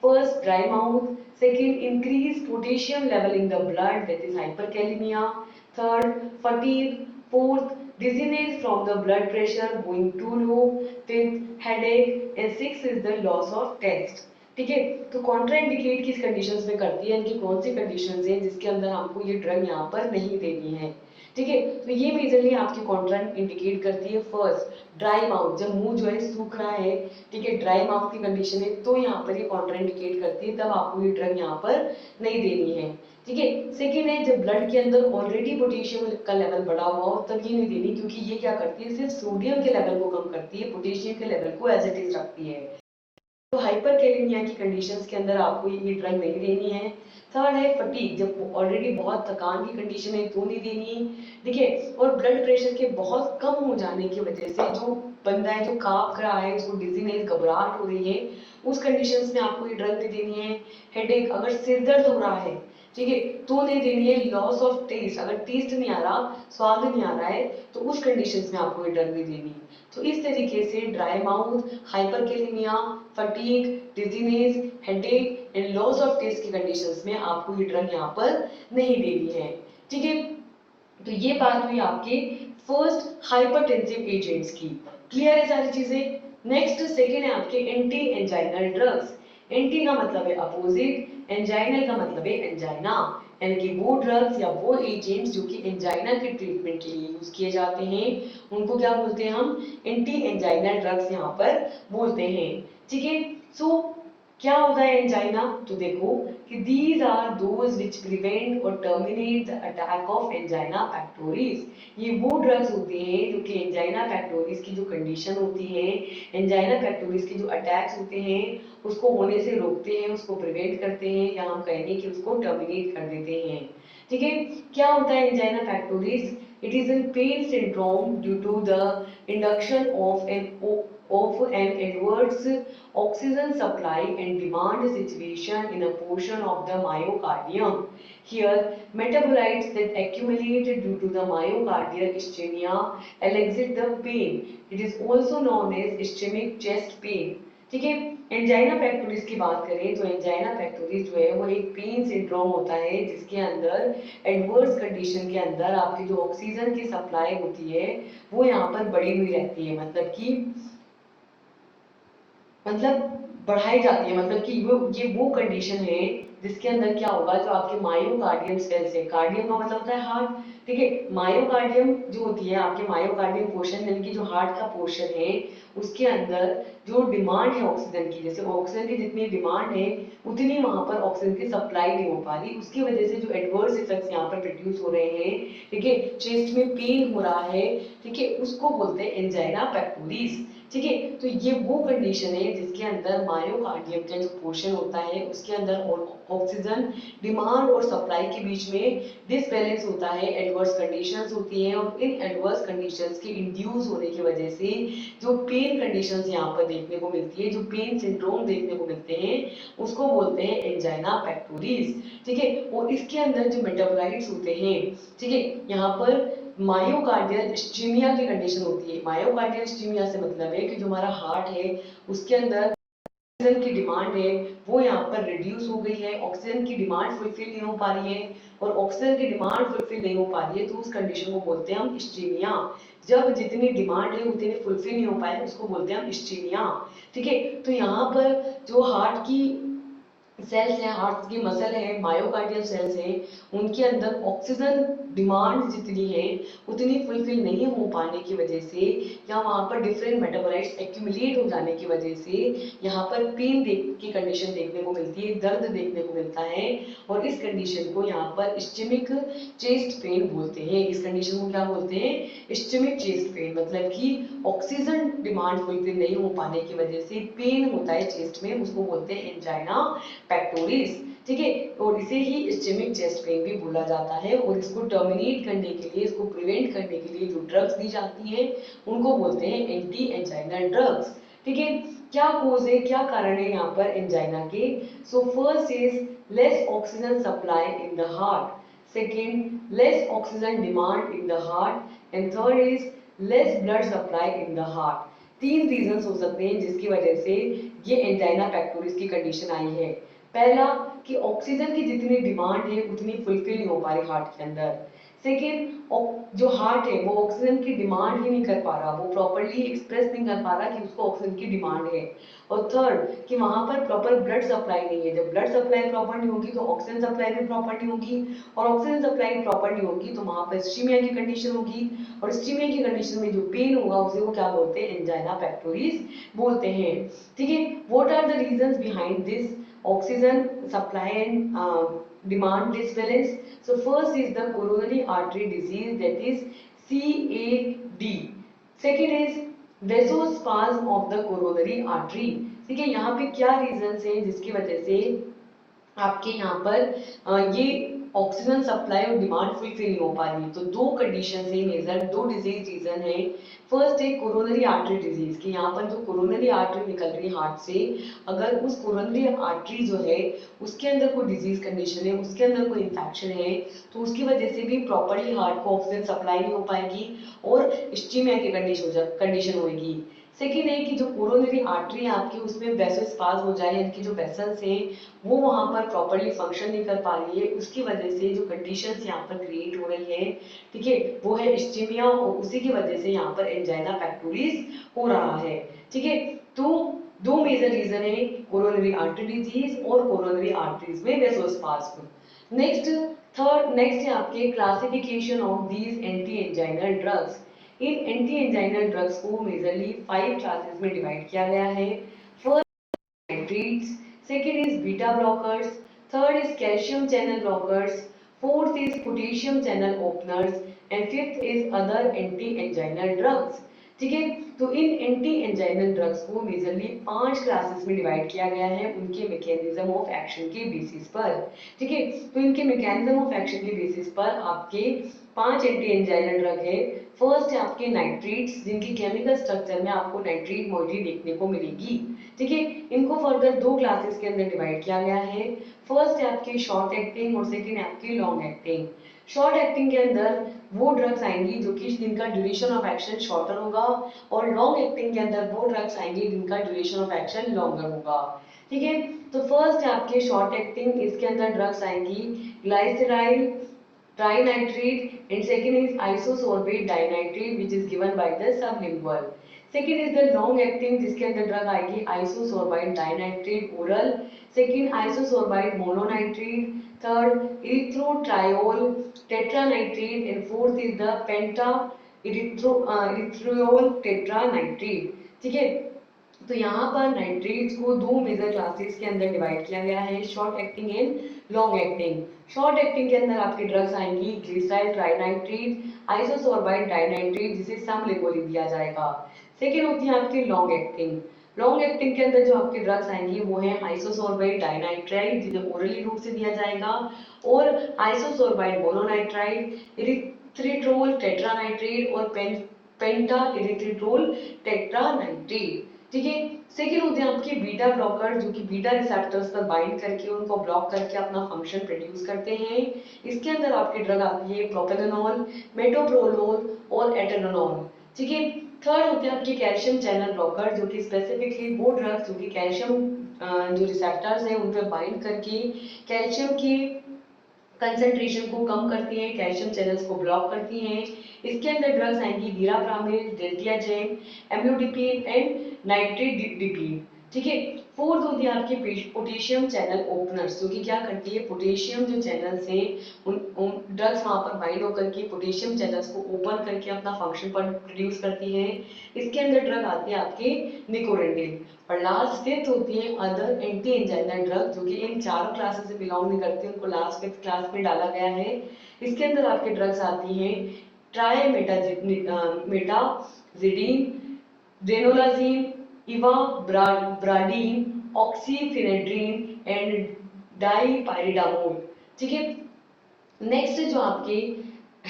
first dry mouth, second increased potassium level in the blood that is hyperkalemia, third fatigue, fourth dizziness from the blood pressure going too low, fifth headache and sixth is the loss of taste। ठीक है, तो Contra indicate किस conditions में करती है, इनकी कौन सी conditions हैं जिसके अंदर हमको ये ड्रग यहाँ पर नहीं देनी है। ठीक है, तो ये मेजरली आपकी कॉन्ट्रा इंडिकेट करती है फर्स्ट ड्राई माउथ, जब मुंह जो है सूख रहा है, ठीक है, ड्राई माउथ की कंडीशन है तो यहाँ पर ये कॉन्ट्रा इंडिकेट करती है, तब आपको ये ड्रग यहाँ पर नहीं देनी है। ठीक है, सेकेंड है जब ब्लड के अंदर ऑलरेडी पोटेशियम का लेवल बढ़ा हुआ हो तब ये नहीं देनी, क्योंकि ये क्या करती है सिर्फ सोडियम के लेवल को कम करती है, पोटेशियम के लेवल को एज इट इज रखती है। तो हाइपरकैलेमिया की कंडीशंस के अंदर आपको ये ड्रग नहीं देनी है। थर्ड है फटीग, जब ऑलरेडी बहुत थकान की कंडीशन है तो नहीं देनी। ठीक है, और ब्लड प्रेशर के बहुत कम हो जाने की वजह से जो बंदा है जो कांप रहा है, उसको डिजीनेस घबराहट हो रही है, उस कंडीशंस में आपको ये ड्रग नहीं देनी है। हेडेक, अगर सिर दर्द हो रहा है, ठीक है, तो नहीं देनी है। लॉस ऑफ टेस्ट, अगर टेस्ट नहीं आ रहा, स्वाद नहीं आ रहा है, तो उस कंडीशंस में आपको ये ड्रग नहीं देनी। तो इस तरीके से dry mouth, hyperkalaemia, fatigue, dizziness, headache and loss of taste की कंडीशंस में आपको ये ड्रग यहाँ पर नहीं देनी है। ठीक है, तो ये बात हुई आपके फर्स्ट हाइपरटेंसिव एजेंट्स की। क्लियर है सारी चीजें? नेक्स्ट सेकेंड है आपके एंटी एंजाइनल ड्रग्स। एंटी का मतलब है अपोजिट, एंजाइनल का मतलब है एंजाइना, यानी कि वो ड्रग्स या वो एजेंट्स जो कि एंजाइना के ट्रीटमेंट के लिए यूज किए जाते हैं उनको क्या बोलते हैं हम? एंटी एंजाइनल ड्रग्स यहाँ पर बोलते हैं। ठीक है, सो क्या होता है एंजाइना? तो देखो कि these are those which prevent or terminate the attack of angina pectoris। ये वो ड्रग्स होते हैं जो कि एंजाइना पेक्टोरिस की जो कंडीशन होती है, एंजाइना पेक्टोरिस के जो अटैक्स होते हैं उसको होने से रोकते हैं, उसको प्रिवेंट करते हैं, या हम कहेंगे कि उसको टर्मिनेट कर देते हैं। ठीक है, क्या होता है angina pectoris? It is an pain syndrome due to the induction of an adverse oxygen supply and demand situation in a portion of the myocardium. Here, metabolites that accumulate due to the myocardial ischemia elicit the pain. It is also known as ischemic chest pain. ठीक है, angina pectoris की बात करें तो angina pectoris जो है वो एक पेन सिंड्रोम होता है जिसके अंदर एडवर्स कंडीशन के अंदर आपकी जो ऑक्सीजन की सप्लाई होती है वो यहाँ पर बढ़ी हुई रहती है, मतलब बढ़ाई जाती है, मतलब कि ये वो कंडीशन है जिसके अंदर क्या होगा, जो आपके मायोकार्डियम सेल्स है, कार्डियम का मतलब होता है हार्ट, ठीक है, मायोकार्डियम जो होती है आपके मायोकार्डियम पोर्शन यानी कि जो हार्ट का पोर्शन है उसके अंदर जो डिमांड है ऑक्सीजन की, जैसे ऑक्सीजन की जितनी डिमांड है उतनी वहां पर ऑक्सीजन की सप्लाई नहीं हो पा रही, उसकी वजह से जो एडवर्स इफेक्ट्स यहाँ पर प्रोड्यूस हो रहे हैं, ठीक है, चेस्ट में पेन हो रहा है, ठीक है, उसको बोलते हैं एंजाइना पेक्टोरिस। ठीक है, तो ये वो कंडीशन है जिसके अंदर मायोकार्डियम का जो पोर्शन होता है उसके अंदर ऑक्सीजन डिमांड और सप्लाई के बीच में डिसबैलेंस होता है, एडवर्स कंडीशंस होती हैं, और इन एडवर्स कंडीशंस के इंड्यूस होने की वजह से जो पेन कंडीशंस यहाँ पर देखने को मिलती है, जो पेन सिंड्रोम देखने को मिलते हैं उसको बोलते हैं एंजाइना पेक्टोरिस। ठीक है, और इसके अंदर जो मेटाबोलाइट्स होते हैं, ठीक है, यहाँ पर मायोकार्डियल इस्चीमिया की कंडीशन होती है। मायोकार्डियल इस्चीमिया से मतलब है कि जो हमारा हार्ट है उसके अंदर ऑक्सीजन की डिमांड है वो यहाँ पर रिड्यूस हो गई है, ऑक्सीजन की डिमांड फुलफिल नहीं हो पा रही है, और ऑक्सीजन की डिमांड फुलफिल नहीं हो पा रही है तो उस कंडीशन को बोलते हैं हम इस्चीमिया। जब जितनी डिमांड है उतनी फुलफिल नहीं हो पाए उसको बोलते हैं हम इस्चीमिया। ठीक है, तो यहाँ पर जो हार्ट की सेल्स हैं, हार्ट की मसल है, मायोकार्डियल सेल्स हैं, उनके अंदर ऑक्सीजन डिमांड जितनी है उतनी फुलफिल नहीं हो पाने की वजह से या वहां पर डिफरेंट मेटाबोलाइट्स एक्यूमुलेट हो जाने की वजह से यहाँ पर पेन की कंडीशन देखने को मिलती है, दर्द देखने को मिलता है, और इस कंडीशन को यहाँ पर इस्चेमिक चेस्ट पेन बोलते हैं। इस कंडीशन को क्या बोलते हैं? इस्चेमिक चेस्ट पेन, मतलब कि ऑक्सीजन डिमांड फुलफिल नहीं हो पाने की वजह से पेन होता है चेस्ट में, उसको बोलते हैं एंजाइना पेक्टोरिस। ठीक है, और इसे ही इस्चेमिक चेस्ट पेन भी बोला जाता है, और इसको टर्मिनेट करने के लिए, इसको प्रिवेंट करने के लिए जो ड्रग्स दी जाती हैं उनको बोलते हैं एंटी एंजाइनल ड्रग्स। ठीक है, क्या कोज है, क्या कारण है यहाँ पर एंजाइना के? So first is less oxygen supply in the heart, second less oxygen demand in the heart, and third is less blood supply in the heart. तीन रीजन हो सकते हैं जिसकी वजह से ये एंजाइना पेक्टोरिस की कंडीशन आई है। पहला कि ऑक्सीजन की जितनी डिमांड है उतनी फुलफिल नहीं हो पा रही हार्ट के अंदर। सेकेंड, जो हार्ट है वो ऑक्सीजन की डिमांड ही नहीं कर पा रहा, वो प्रॉपरली एक्सप्रेस नहीं कर पा रहा कि उसको ऑक्सीजन की डिमांड है। और थर्ड कि वहां पर प्रॉपर ब्लड सप्लाई नहीं है, जब ब्लड सप्लाई प्रॉपर नहीं होगी तो ऑक्सीजन सप्लाई भी प्रॉपर नहीं होगी, और ऑक्सीजन सप्लाई प्रॉपर नहीं होगी तो वहां पर इस्चीमिया की कंडीशन होगी, और इस्चीमिया की कंडीशन में जो पेन होगा उसे वो क्या बोलते हैं? एंजाइना पेक्टोरिस बोलते हैं। ठीक है, what are the reasons behind this oxygen supply and demand disbalance? So first is the coronary artery disease, that is CAD. Second is vasospasm of the coronary artery. ठीक है, यहाँ पे क्या रीजंस हैं जिसकी वजह से आपके यहाँ पर ये ऑक्सीजन सप्लाई और डिमांड फुलफिल नहीं हो पा रही है? तो दो कंडीशन है मेजर, दो डिजीज रीजन है। फर्स्ट है कोरोनरी आर्टरी डिजीज, कि यहाँ पर जो कोरोनरी आर्टरी निकल रही है हार्ट से, अगर उस कोरोनरी आर्टरी जो है उसके अंदर कोई डिजीज कंडीशन है, उसके अंदर कोई इंफेक्शन है, तो उसकी वजह से भी प्रॉपरली हार्ट को ऑक्सीजन सप्लाई नहीं हो पाएगी और इस्चीमिया की कंडीशन होगी। सेकेंड है कि जो कोरोनरी आर्टरी है आपकी उसमें वेसोस्पाज्म हो जाए, यानी कि जो वेसल्स हैं वो वहां पर प्रॉपरली फंक्शन नहीं कर पा रही है, उसकी वजह से जो कंडीशंस यहाँ पर क्रिएट हो रही है, ठीक है, वो है इस्चीमिया, और उसी की वजह से यहाँ पर एंजाइना पेक्टोरिस हो रहा है। ठीक है, तो दो मेजर रीजन है, कोरोनरी आर्टरी डिजीज और कोरोनरी आर्टरीज में वेसोस्पाज्म। नेक्स्ट है आपके classification of these anti anginal drugs. इन एंटी एंजाइनल ड्रग्स को मेजरली 5 क्लासेस में डिवाइड किया गया है। First nitrates, second is beta blockers, third is calcium channel blockers, fourth is potassium channel openers, and fifth is other anti anginal drugs. ठीक है, तो इन anti anginal drugs को majorly 5 classes में divide किया गया है उनके मैकेनिज्म ऑफ एक्शन के बेसिस पर। ठीक है, तो इनके मैकेनिज्म ऑफ एक्शन के बेसिस पर आपके 5 एंटी एंजाइनल ड्रग है। फर्स्ट है आपके नाइट्रेट्स, जिनकी केमिकल स्ट्रक्चर में आपको नाइट्रेट मॉइटी देखने को मिलेगी। ठीक है, इनको फर्दर दो क्लासेस के अंदर डिवाइड किया गया है। फर्स्ट है आपकी शॉर्ट एक्टिंग और सेकेंड है आपकी लॉन्ग एक्टिंग। शॉर्ट एक्टिंग के अंदर वो ड्रग्स आएंगी जो कि जिनका ड्यूरेशन ऑफ एक्शन शॉर्टर होगा, और लॉन्ग एक्टिंग के अंदर वो ड्रग्स आएंगे जिनका ड्यूरेशन ऑफ एक्शन लॉन्गर होगा। ठीक है, तो फर्स्ट है आपके शॉर्ट एक्टिंग, इसके अंदर ड्रग्स आएंगी ग्लाइसराइल trinitrate, and second is isosorbate dinitrate which is given by the sublingual. Second is the long acting, जिसके अंदर ड्रग आएगी isosorbate dinitrate oral, second isosorbate mononitrate, third erythrotriol tetranitrate, and fourth is the penta erythriol tetranitrate. ठीक है, तो यहाँ पर nitrates को दो मेजर क्लासेस के अंदर डिवाइड किया गया है, short acting and long acting. Short acting के अंदर आपके ड्रग्स आएंगी ग्लिसराइल ट्राइनाइट्रेट, आइसोसोर्बाइड डाइनाइट्रेट, जिसे सबलिंगुअली दिया जाएगा। सेकेंड होती है आपकी लॉन्ग एक्टिंग। लॉन्ग एक्टिंग के अंदर जो आपके ड्रग्स आएंगी वो है आइसोसोर्बाइड डाइनाइट्राइड, जिसे ओरली रूप से दिया जाएगा, और आइसोसोर्बाइड मोनोनाइट्राइड, इरिथ्रिट्रोल टेट्रानाइट्रेट और पेंटा इरिथ्रिट्रोल टेट्रानाइट्रेट। ठीक है, सेकेंड होते हैं आपके बीटा ब्लॉकर, जो कि बीटा रिसेप्टर्स पर बाइंड करके उनको ब्लॉक करके अपना फंक्शन प्रोड्यूस करते हैं। इसके अंदर आपकी ड्रग आती है प्रोपेनोल, मेटोप्रोलोल और एटेनोल। ठीक है, थर्ड होते हैं आपके कैल्शियम चैनल ब्लॉकर, जो कि स्पेसिफिकली वो ड्रग्स जो कि कैल्शियम जो रिसेप्टर्स हैं उन पे बाइंड करके कैल्शियम की कंसंट्रेशन को कम करती हैं, कैल्शियम चैनल्स को ब्लॉक करती हैं। इसके अंदर ड्रग्स आएंगी वीराप्रामिल, डेल्टियाजेन, एम्लोडिपिन एंड नाइट्रेट डिपीन। ठीक है। फोर्थ होती है आपकी पोटेशियम चैनल ओपनर्स, जो कि क्या करती है, पोटेशियम जो चैनल्स हैं उन ड्रग्स वहां पर बाइंड होकर के पोटेशियम चैनल्स को ओपन करके अपना फंक्शन पर प्रोड्यूस करती है। इसके अंदर ड्रग आती है आपके निकोरेंडिल। और लास्ट फिफ्थ होती है अदर एंटी एंजाइनल ड्रग, जो कि इन चारों क्लासेस से बिलोंग नहीं करती, उनको लास्ट फिफ्थ क्लास में डाला गया है। इसके अंदर आपके ड्रग्स आती हैं ट्राई मेटाजिडीन, ड्रेनोलाजीन, इवाब्राडीन, ऑक्सीफेनेड्रीन एंड डाइपाइरिडामोल। ठीक है। नेक्स्ट जो आपके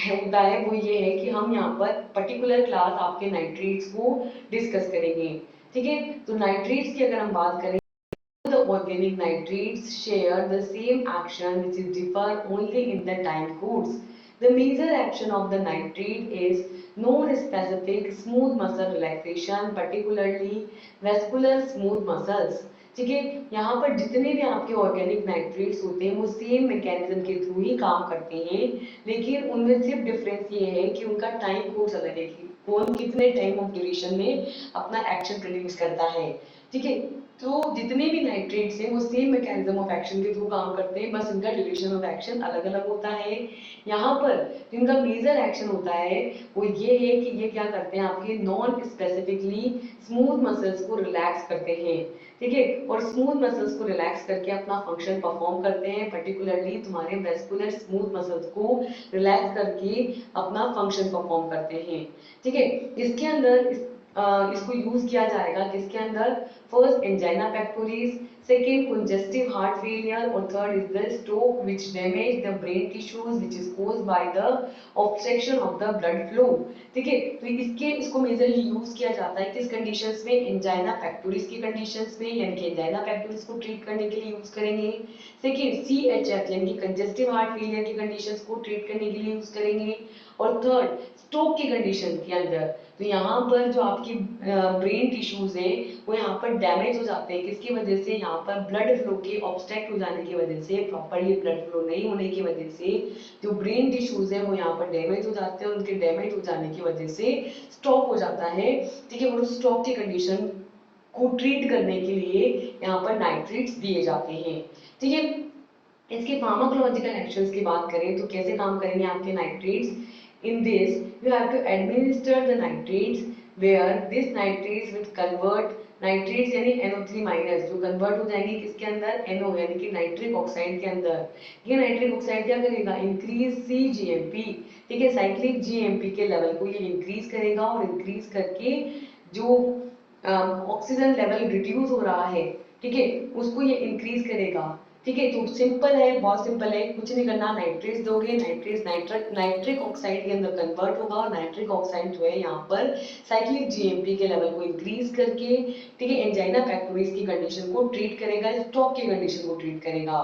होता है वो ये है कि हम यहाँ पर पर्टिकुलर क्लास आपके नाइट्रेट्स को डिस्कस करेंगे। ठीक है। तो नाइट्रेट्स की अगर हम बात करें, the organic nitrates share the same action which is differ only in the time course. The major action of the nitrate is non-specific smooth muscle relaxation, particularly vascular smooth muscles. ठीक है। यहाँ पर जितने भी आपके ऑर्गेनिक नाइट्रेट्स होते हैं वो सेम मैकेनिज्म के थ्रू ही काम करते हैं, लेकिन उनमें सिर्फ डिफरेंस ये है कि उनका टाइम कोर्स अलग है कि कौन कितने टाइम ऑफ ड्यूरेशन में अपना एक्शन प्रोड्यूस करता है। ठीक है। तो जितने भी नाइट्रेट्स हैं वो सेम मैकेनिज्म ऑफ एक्शन के थ्रू काम करते हैं, बस इनका ड्यूरेशन ऑफ एक्शन अलग अलग होता है। यहाँ पर जिनका मेजर एक्शन होता है वो ये है कि ये क्या करते हैं, आपके नॉन स्पेसिफिकली स्मूथ मसल्स को रिलैक्स करते हैं। ठीक है। और स्मूथ मसल्स को रिलैक्स करके अपना फंक्शन परफॉर्म करते हैं, पर्टिकुलरली तुम्हारे वेस्कुलर स्मूथ मसल्स को रिलैक्स करके अपना फंक्शन परफॉर्म करते हैं। ठीक है। इसके अंदर इसको यूज किया जाएगा किसके अंदर, first angina pectoris, second congestive heart failure, और third is the stroke which damage the brain tissues which is caused by the obstruction of the blood flow। ठीक है। तो इसको मेजरली यूज किया जाता है किस कंडीशंस में, एंजाइना पेक्टोरिस की कंडीशंस में, यानी कि एंजाइना पेक्टोरिस को ट्रीट करने के लिए यूज करेंगे। सेकेंड CHF यानी कि कंजेस्टिव हार्ट फेलियर की कंडीशंस को ट्रीट करने के लिए यूज करेंगे। और थर्ड स्ट्रोक की कंडीशन के अंदर, तो यहाँ पर जो आपकी ब्रेन टिश्यूज है वो यहाँ पर डैमेज हो जाते हैं, किसकी वजह से, यहाँ पर ब्लड फ्लो के ऑब्स्ट्रक्ट हो जाने की वजह से, प्रॉपरली ब्लड फ्लो नहीं होने की वजह से जो ब्रेन टिश्यूज है वो यहाँ पर डैमेज हो जाते हैं, उनके डैमेज हो जाने की वजह से स्ट्रोक हो जाता है। ठीक है। और स्ट्रोक की कंडीशन को ट्रीट करने के लिए यहाँ पर नाइट्रेट्स दिए जाते हैं। ठीक है। इसके फार्माकोलॉजिकल एक्शंस की बात करें तो कैसे काम करेंगे आपके nitrates, in this you have to administer the nitrates where this nitrates will convert nitrates यानी NO3 माइनस जो कन्वर्ट हो जाएंगे किसके अंदर, NO यानी कि नाइट्रिक ऑक्साइड के अंदर। ये नाइट्रिक ऑक्साइड क्या करेगा, इंक्रीज CGMP। ठीक है। साइक्लिक GMP के लेवल को ये इंक्रीज करेगा और इंक्रीज करके जो ऑक्सीजन लेवल रिड्यूस हो रहा है, ठीक है, उसको ये इंक्रीज करेगा। ठीक है। तो सिंपल है, बहुत सिंपल है, कुछ नहीं करना, नाइट्रेट्स दोगे, नाइट्रेट्स नाइट्रिक ऑक्साइड के अंदर कन्वर्ट होगा और नाइट्रिक ऑक्साइड जो है यहाँ पर साइक्लिक GMP के लेवल को इंक्रीज करके, ठीक है, एंजाइना पेक्टोरिस की कंडीशन को ट्रीट करेगा, स्ट्रोक की कंडीशन को ट्रीट करेगा।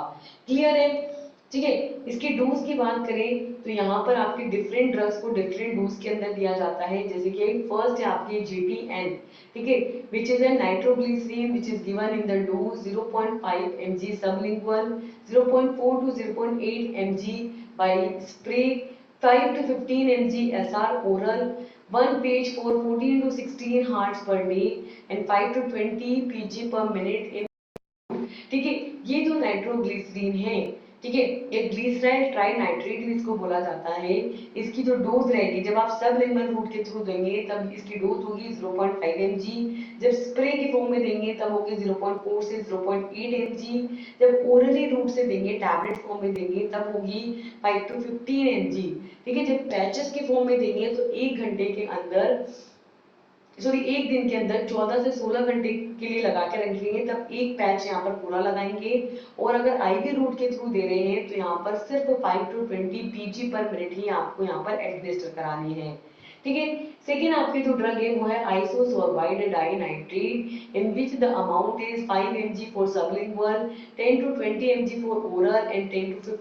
क्लियर है। ठीक है। इसकी डोज की बात करें तो यहाँ पर आपके डिफरेंट ड्रग्स को डिफरेंट डोज के अंदर दिया जाता है, जैसे कि फर्स्ट है आपकी GTN, ठीक है, which is a nitroglycerine which is given in the dose 0.5 mg sublingual, 0.4 to 0.8 mg by spray, 5 to 15 mg SR oral, 1 page for 14 to 16 hearts per day and 5 to 20 pg per minute in। ठीक है। ये जो nitroglycerine है, ठीक है, ये glyceryl try nitrate भी इसको बोला जाता है। इसकी जो डोज रहेगी, जब आप सब लिंगुअल रूट के थ्रू देंगे तब इसकी डोज होगी 0.5 mg, जब स्प्रे के फॉर्म में देंगे तब होगी 0.4 से 0.8 mg, जब ओरली रूट से देंगे, टैबलेट फॉर्म में देंगे तब होगी 5 to 15 mg। ठीक है। जब पैचेस के फॉर्म में देंगे तो 1 घंटे के अंदर, सॉरी, 1 दिन के अंदर 14 से 16 घंटे के लिए लगा के रखेंगे, तब एक पैच यहाँ पर पूरा लगाएंगे। और अगर आईवी रूट के थ्रू दे रहे हैं तो यहाँ पर सिर्फ 5 to 20 pg पर मिनट ही आपको यहाँ पर एडमिनिस्टर करानी है। ठीक है। सेकेंड आपकी जो ड्रग है वो है आइसोसोर्बाइड dinitrate, in which the amount is 5 mg for sublingual, 10 to 20 mg for oral and 10 to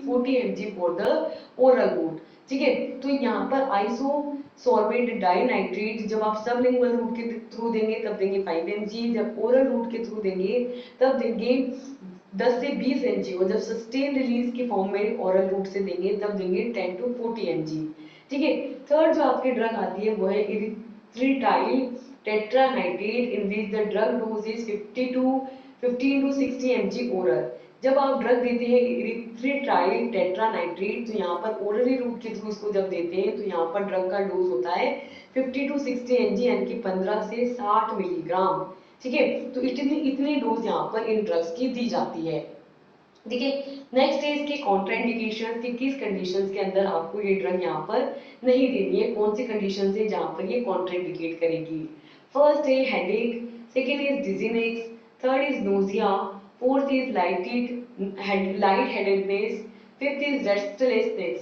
40 mg for the oral route. ठीक है। तो यहाँ पर आइसो सॉर्बेट डाइनाइट्रेट जब आप सबलिंगुअल रूट के थ्रू देंगे तब देंगे 5 mg, जब ओरल रूट के थ्रू देंगे तब देंगे 10 से 20 mg, और जब सस्टेन रिलीज के फॉर्म में ओरल रूट से देंगे तब देंगे 10 to 40 mg। ठीक है, थर्ड जो आपकी ड्रग आती है वो है erythrityl tetranitrate in which the drug dose is 15 to 60 mg oral. जब आप ड्रग देते हैं इरिथ्रिटाइल टेट्रानाइट्रेट तो यहाँ पर ओरली रूट के थ्रू इसको जब देते हैं तो यहाँ पर ड्रग का डोज होता है 50 to 60 mg, यानी कि 15 से 60 मिलीग्राम। ठीक है, तो इतनी इतनी डोज यहाँ पर इन ड्रग्स की दी जाती है। ठीक है, नेक्स्ट है इसके कॉन्ट्राइंडिकेशन कि किस कंडीशंस के अंदर आपको ये ड्रग यहाँ पर नहीं देनी है, कौन सी कंडीशन है जहाँ पर ये कॉन्ट्राइंडिकेट करेगी। फर्स्ट है headache, second is dizziness, third is nausea, fourth is light headedness, fifth is restlessness,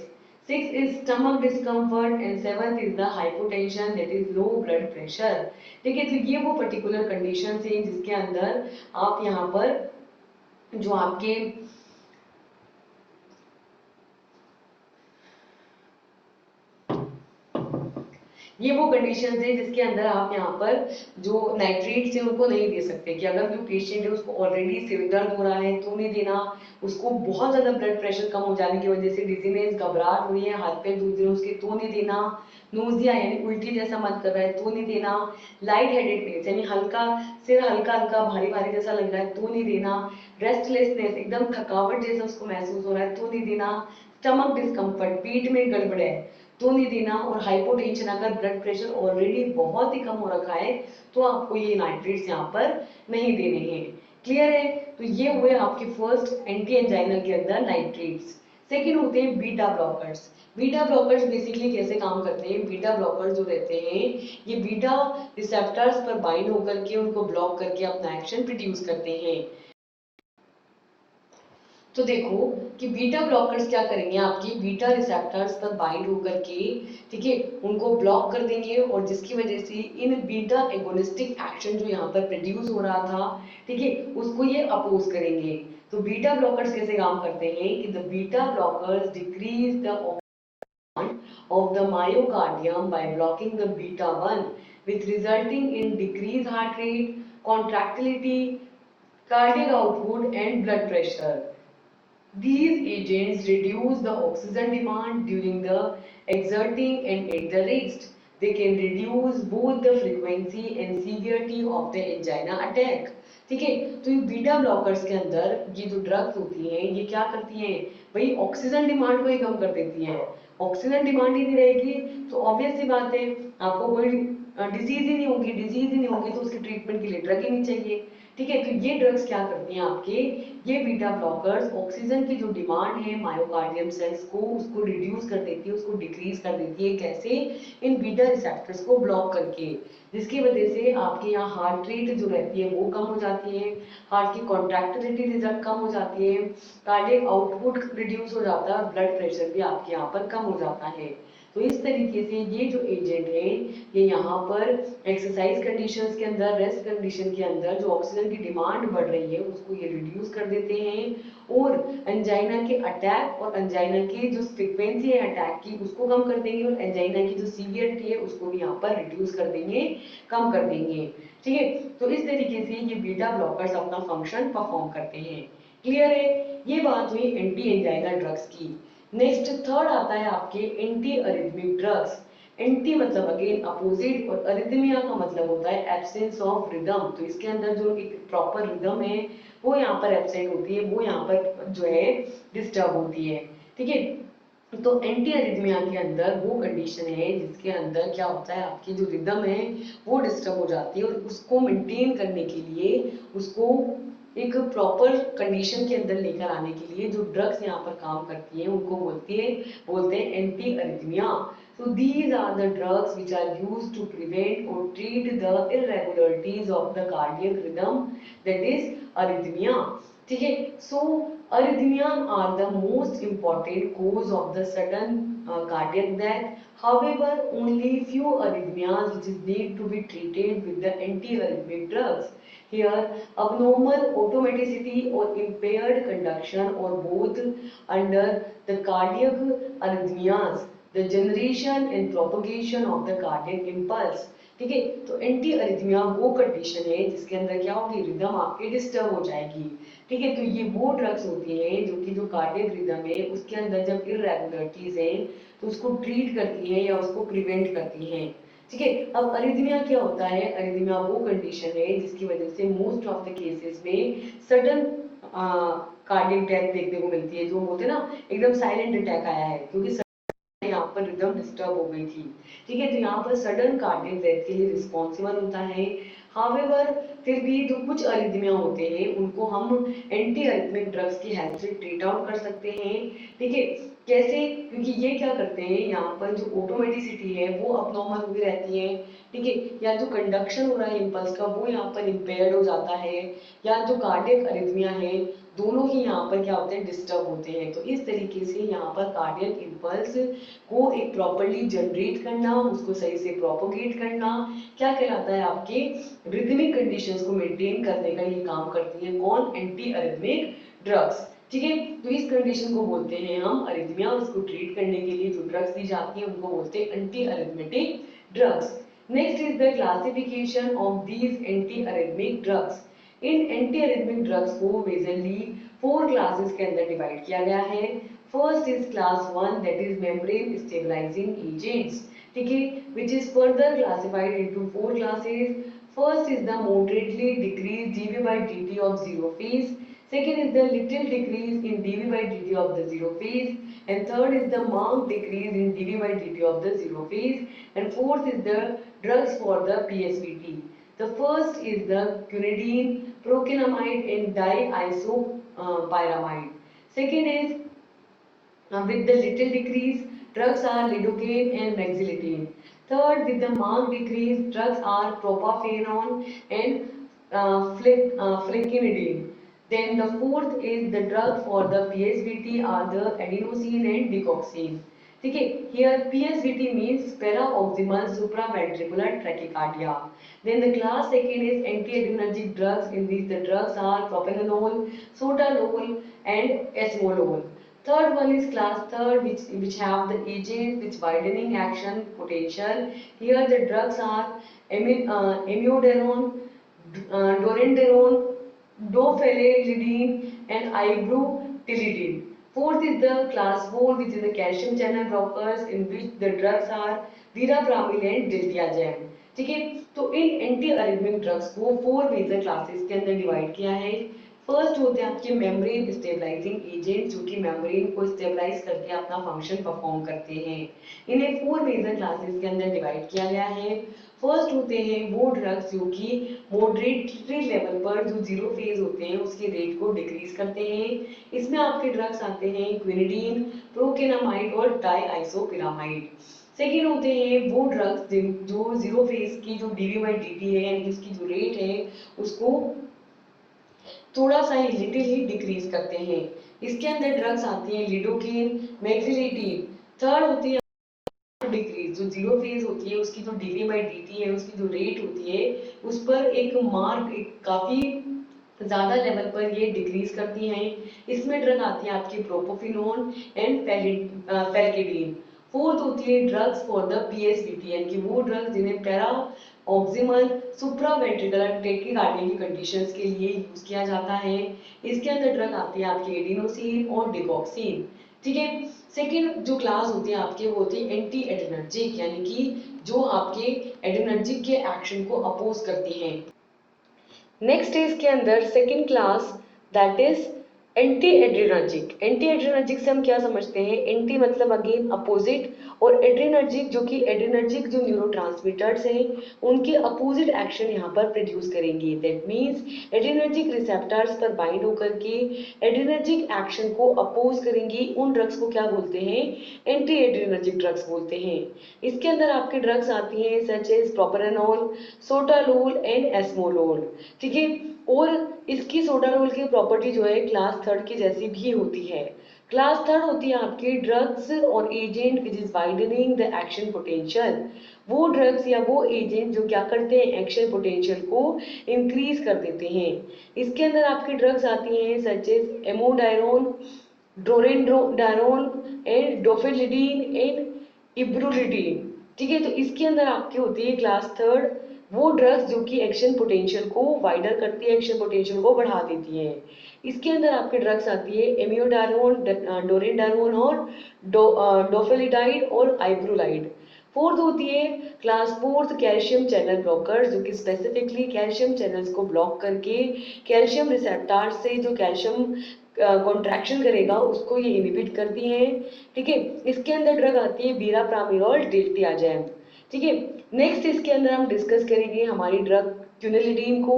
six is stomach discomfort and seventh is the hypotension that is low blood pressure. ठीक है, तो ये वो पर्टिकुलर कंडीशन है जिसके अंदर आप यहाँ पर जो आपके ये वो कंडीशन है जिसके अंदर आप यहाँ पर जो नाइट्रेट्स है उनको नहीं दे सकते, कि अगर जो पेशेंट है उसको ऑलरेडी सिर दर्द हो रहा है तो नहीं देना, उसको बहुत ज्यादा ब्लड प्रेशर कम हो जाने की वजह से डिजीनेस घबराहट हुई है, हाथ पैर दूध उसके तो नहीं देना, नोजिया यानी उल्टी जैसा मन कर रहा है तो नहीं देना, लाइट हेडेडनेस यानी हल्का सिर हल्का हल्का भारी भारी जैसा लग रहा है तो नहीं देना, रेस्टलेसनेस एकदम थकावट जैसा उसको महसूस हो रहा है तो नहीं देना, स्टमक डिस्कम्फर्ट पीठ में गड़बड़ है तो नहीं देना, और हाइपोटेंशन अगर ब्लड प्रेशर ऑलरेडी बहुत ही कम हो रखा है तो आपको ये नाइट्रेट्स यहाँ पर नहीं देने हैं। क्लियर है, तो ये हुए आपके फर्स्ट एंटी एंजाइनल के अंदर नाइट्रेट्स। सेकेंड होते हैं beta blockers. Beta blockers basically कैसे काम करते हैं, बीटा ब्लॉकर्स जो रहते हैं ये बीटा रिसेप्टर्स पर बाइंड होकर के उनको ब्लॉक करके अपना एक्शन प्रोड्यूस करते हैं। तो देखो कि बीटा ब्लॉकर्स क्या करेंगे, आपकी बीटा रिसेप्टर्स पर बाइंड होकर के ठीक है उनको ब्लॉक कर देंगे, और जिसकी वजह से इन बीटा एगोनिस्टिक एक्शन जो यहाँ पर प्रोड्यूस हो रहा था ठीक है उसको ये अपोज करेंगे। तो बीटा ब्लॉकर्स कैसे काम करते हैं कि the beta blockers decrease the of the myocardium by blocking the beta 1 with resulting in decreased heart rate, contractility, cardiac output and blood pressure. These agents reduce the oxygen demand during the exerting and at the rest. They can reduce both the frequency and severity of the angina attack. ठीक है, तो ये beta blockers के अंदर ये जो drugs होती हैं ये क्या करती हैं भाई, ऑक्सीजन डिमांड को ही कम कर देती हैं। ऑक्सीजन डिमांड ही नहीं रहेगी तो ऑब्वियस सी बात है आपको कोई डिजीज ही नहीं होगी, डिजीज ही नहीं होगी तो उसके ट्रीटमेंट के लिए ड्रग ही नहीं चाहिए। ठीक है, तो ये ड्रग्स क्या करती हैं आपके, ये बीटा ब्लॉकर्स ऑक्सीजन की जो डिमांड है मायोकार्डियम सेल्स को उसको रिड्यूस कर देती है, उसको डिक्रीज कर देती है। कैसे, इन बीटा रिसेप्टर्स को ब्लॉक करके, जिसकी वजह से आपके यहाँ हार्ट रेट जो रहती है वो कम हो जाती है, हार्ट की कॉन्ट्रैक्टिलिटी रिजल्ट कम हो जाती है, कार्डियक आउटपुट रिड्यूस हो जाता है और ब्लड प्रेशर भी आपके यहाँ पर कम हो जाता है। तो इस तरीके से ये जो एजेंट है ये यहाँ पर एक्सरसाइज कंडीशंस के अंदर, रेस्ट कंडीशन के अंदर जो ऑक्सीजन की डिमांड बढ़ रही है उसको ये रिड्यूस कर देते हैं, और एंजाइना के अटैक और एंजाइना की जो फ्रीक्वेंसी है अटैक की उसको कम कर देंगे, और एंजाइना की जो सीवियरिटी है उसको भी यहाँ पर रिड्यूस कर देंगे, कम कर देंगे। ठीक है, तो इस तरीके से ये बीटा ब्लॉकर्स अपना फंक्शन परफॉर्म करते हैं। क्लियर है, ये बात हुई एंटी एंजाइना ड्रग्स की। नेक्स्ट थर्ड आता है आपके एंटी अरिथमिक ड्रग्स। एंटी मतलब अगेन अपोजिट, और अरिथमिया का मतलब होता है एब्सेंस ऑफ रिदम। तो इसके अंदर जो एक प्रॉपर रिदम है वो यहाँ पर एब्सेंट होती है, वो यहाँ पर जो है डिस्टर्ब होती है। ठीक है, तो एंटी अरिथमिया के अंदर वो कंडीशन है जिसके अंदर क्या होता है आपकी जो रिदम है वो डिस्टर्ब हो जाती है, और उसको मेंटेन करने के लिए उसको एक प्रॉपर कंडीशन के अंदर लेकर आने के लिए जो ड्रग्स यहाँ पर काम करती हैं उनको बोलते हैं anti arrhythmia. So these are the drugs which are used to prevent or treat the irregularities of the cardiac rhythm, that is arrhythmia. ठीक है, so arrhythmia are the most important cause of the sudden cardiac death. However, only few arrhythmias which is need to be treated with the anti-arrhythmic drugs. Here, abnormal automaticity or impaired conduction or both under the cardiac arrhythmias the generation and propagation of the cardiac impulse. ठीक है, तो anti arrhythmia वो condition है जिसके अंदर क्या होगी, rhythm आपकी डिस्टर्ब हो जाएगी। ठीक है, तो ये वो ड्रग्स होती हैं जो कि जो कार्डियक रिदम है उसके अंदर जब इरेगुलरिटीज हैं तो उसको ट्रीट करती हैं या उसको प्रिवेंट करती हैं। ठीक है, अब अरिथमिया क्या होता है, अरिथमिया वो कंडीशन है जिसकी वजह से मोस्ट ऑफ द केसेस में सडन कार्डियक डेथ देखने को मिलती है, जो होते हैं ना एकदम साइलेंट अटैक आया है क्योंकि यहाँ पर रिदम डिस्टर्ब हो गई थी। ठीक है, तो यहाँ पर सडन कार्डियक डेथ के लिए रिस्पॉन्सिबल होता है। हावेवर फिर भी जो कुछ अरिथमिया होते हैं उनको हम एंटी अरिथमिक ड्रग्स की हेल्प से ट्रीट आउट कर सकते हैं। ठीक है, कैसे, क्योंकि ये क्या करते हैं, यहाँ पर जो ऑटोमेटिसिटी है वो अब नॉर्मल हुई रहती है। ठीक है, या जो कंडक्शन हो रहा है इम्पल्स का वो यहाँ पर इम्पेयर्ड हो जाता है, या जो कार्डियक अरिथमिया है दोनों ही यहाँ पर क्या होते हैं, डिस्टर्ब होते हैं। तो इस तरीके से यहाँ पर कार्डियक इम्पल्स को एक प्रॉपरली जनरेट करना, उसको सही से प्रोपोगेट करना क्या कहलाता है, आपके रिदमिक कंडीशंस को मेंटेन करने का ये काम करती है कौन, एंटी अरिथमिक ड्रग्स। ठीक है, तो इस कंडीशन को बोलते हैं हम अरिथमिया, उसको ट्रीट करने के लिए जो ड्रग्स दी जाती है उनको बोलते हैं anti arrhythmic drugs. Next is the classification of these anti arrhythmic drugs. इन एंटी अरिथमिक ड्रग्स को मेजरली 4 क्लासेस के अंदर डिवाइड किया गया है। First is class 1 that is membrane stabilising agents. ठीक है, which is further classified into 4 classes. First is the moderately decreased dV by dt of zero phase. Second is the little decrease in dV by dt of the zero phase. And third is the marked decrease in dV by dt of the zero phase. And fourth is the drugs for the PSVT. The first is the quinidine, procainamide and diisopyramide. Second is with the little decrease, drugs are lidocaine and mexiletine. Third, with the marked decrease, drugs are propafenone and flecainidine. Then the fourth is the drug for the PSVT are the adenosine and digoxin. ठीक है, here PSVT means paraoxymal supraventricular tachycardia. Then the class second is antiadrenergic drugs, in which the drugs are propranolol, sotalol and esmolol. Third one is class third, which have the agents which widening action potential. Here the drugs are amiodarone, dorenderone, dofenlidine, and ibrutinib. Fourth is the class 4, which is the calcium channel blockers, in which the drugs are verapamil and diltiazem. ठीक है, तो इन anti arrhythmic drugs को 4 major classes के अंदर divide किया है। First होते हैं आपके मेम्ब्रेन स्टेबलाइजिंग एजेंट, जो कि मेम्ब्रेन को स्टेबलाइज करके अपना फंक्शन परफॉर्म करते हैं। इन्हें 4 मेजर क्लासेस के अंदर डिवाइड किया गया है। फर्स्ट होते हैं वो ड्रग्स जो कि मॉडरेटली लेवल पर जो जीरो फेज होते हैं उसके रेट को डिक्रीज करते हैं। इसमें आपके ड्रग्स आते हैं क्विनिडीन, प्रोकेनामाइड और डाइआइसोपिरामाइड। सेकेंड होते हैं वो ड्रग्स जो जीरो फेज की जो डीवी बाई डी है यानी इसकी जो रेट है उसको थोड़ा सा ही लिटिल ही डिक्रीज करते हैं। इसके अंदर ड्रग्स आती हैं लिडोकेन, मैक्सिलेटिन। थर्ड होती है डिक्रीज, जो जीरो फेज होती है उसकी जो डीवी बाई डी है उसकी जो रेट होती है उस पर एक मार्क काफी ज्यादा लेवल पर ये डिक्रीज करती हैं। इसमें ड्रग आती है आपकी प्रोपोफिनोन एंड फेल्किडीन। फोर्थ होती है ड्रग्स फॉर द पीएसवीटी, यानी कि वो ड्रग्स जिन्हें पैरा ऑक्सिमल सुप्रावेंट्रिकुलर टैकीकार्डिया की कंडीशंस के लिए यूज किया जाता है। इसके अंदर ड्रग आती है आपकी एडिनोसिन और डिगॉक्सिन। ठीक है, सेकेंड जो क्लास होती है आपके वो होती है एंटी एड्रेनर्जिक, यानी कि जो आपके एड्रेनर्जिक के एक्शन को अपोज करती हैं। नेक्स्ट है इसके अंदर second class that is anti adrenergic. Anti adrenergic से हम क्या समझते हैं, एंटी मतलब अगेन अपोजिट, और एड्रेनर्जिक जो कि एड्रेनर्जिक जो न्यूरोट्रांसमीटर्स हैं उनके अपोजिट एक्शन यहाँ पर प्रोड्यूस करेंगे। दैट मीन्स एड्रेनर्जिक रिसेप्टर्स पर बाइंड होकर के एड्रेनर्जिक एक्शन को अपोज करेंगी। उन ड्रग्स को क्या बोलते हैं, एंटी एड्रेनर्जिक ड्रग्स बोलते हैं। इसके अंदर आपके ड्रग्स आती हैं such as propranolol, sotalol and esmolol. ठीक है, और इसकी सोडारोल की प्रॉपर्टी जो है क्लास थर्ड की जैसी भी होती है। क्लास थर्ड होती है आपके ड्रग्स और agent which is widening the action potential. वो ड्रग्स या वो एजेंट जो क्या करते हैं, एक्शन पोटेंशियल को इंक्रीज कर देते हैं। इसके अंदर आपकी ड्रग्स आती हैं सच एज एमोडायरोन, ड्रोरेंड्रोडायरोन एंड डोफेलिडीन एंड इब्रुलिटीन। ठीक है, तो इसके अंदर आपकी होती है क्लास थर्ड वो ड्रग्स जो कि एक्शन पोटेंशियल को वाइडर करती है, एक्शन पोटेंशियल को बढ़ा देती है। इसके अंदर आपके ड्रग्स आती है एमियोडारोन, डोरेडारोन और डोफेलिडाइड और आइब्रोलाइड। फोर्थ होती है class fourth calcium channel blocker, जो कि स्पेसिफिकली कैल्शियम चैनल्स को ब्लॉक करके कैल्शियम रिसेप्टर से जो कैल्शियम कॉन्ट्रैक्शन करेगा उसको ये इनहिबिट करती हैं। ठीक है, इसके अंदर ड्रग आती है बीराप्रामिनोल डिल्टियाजैम। ठीक है, नेक्स्ट इसके अंदर हम डिस्कस करेंगे हमारी ड्रग क्विनिलिडीन को।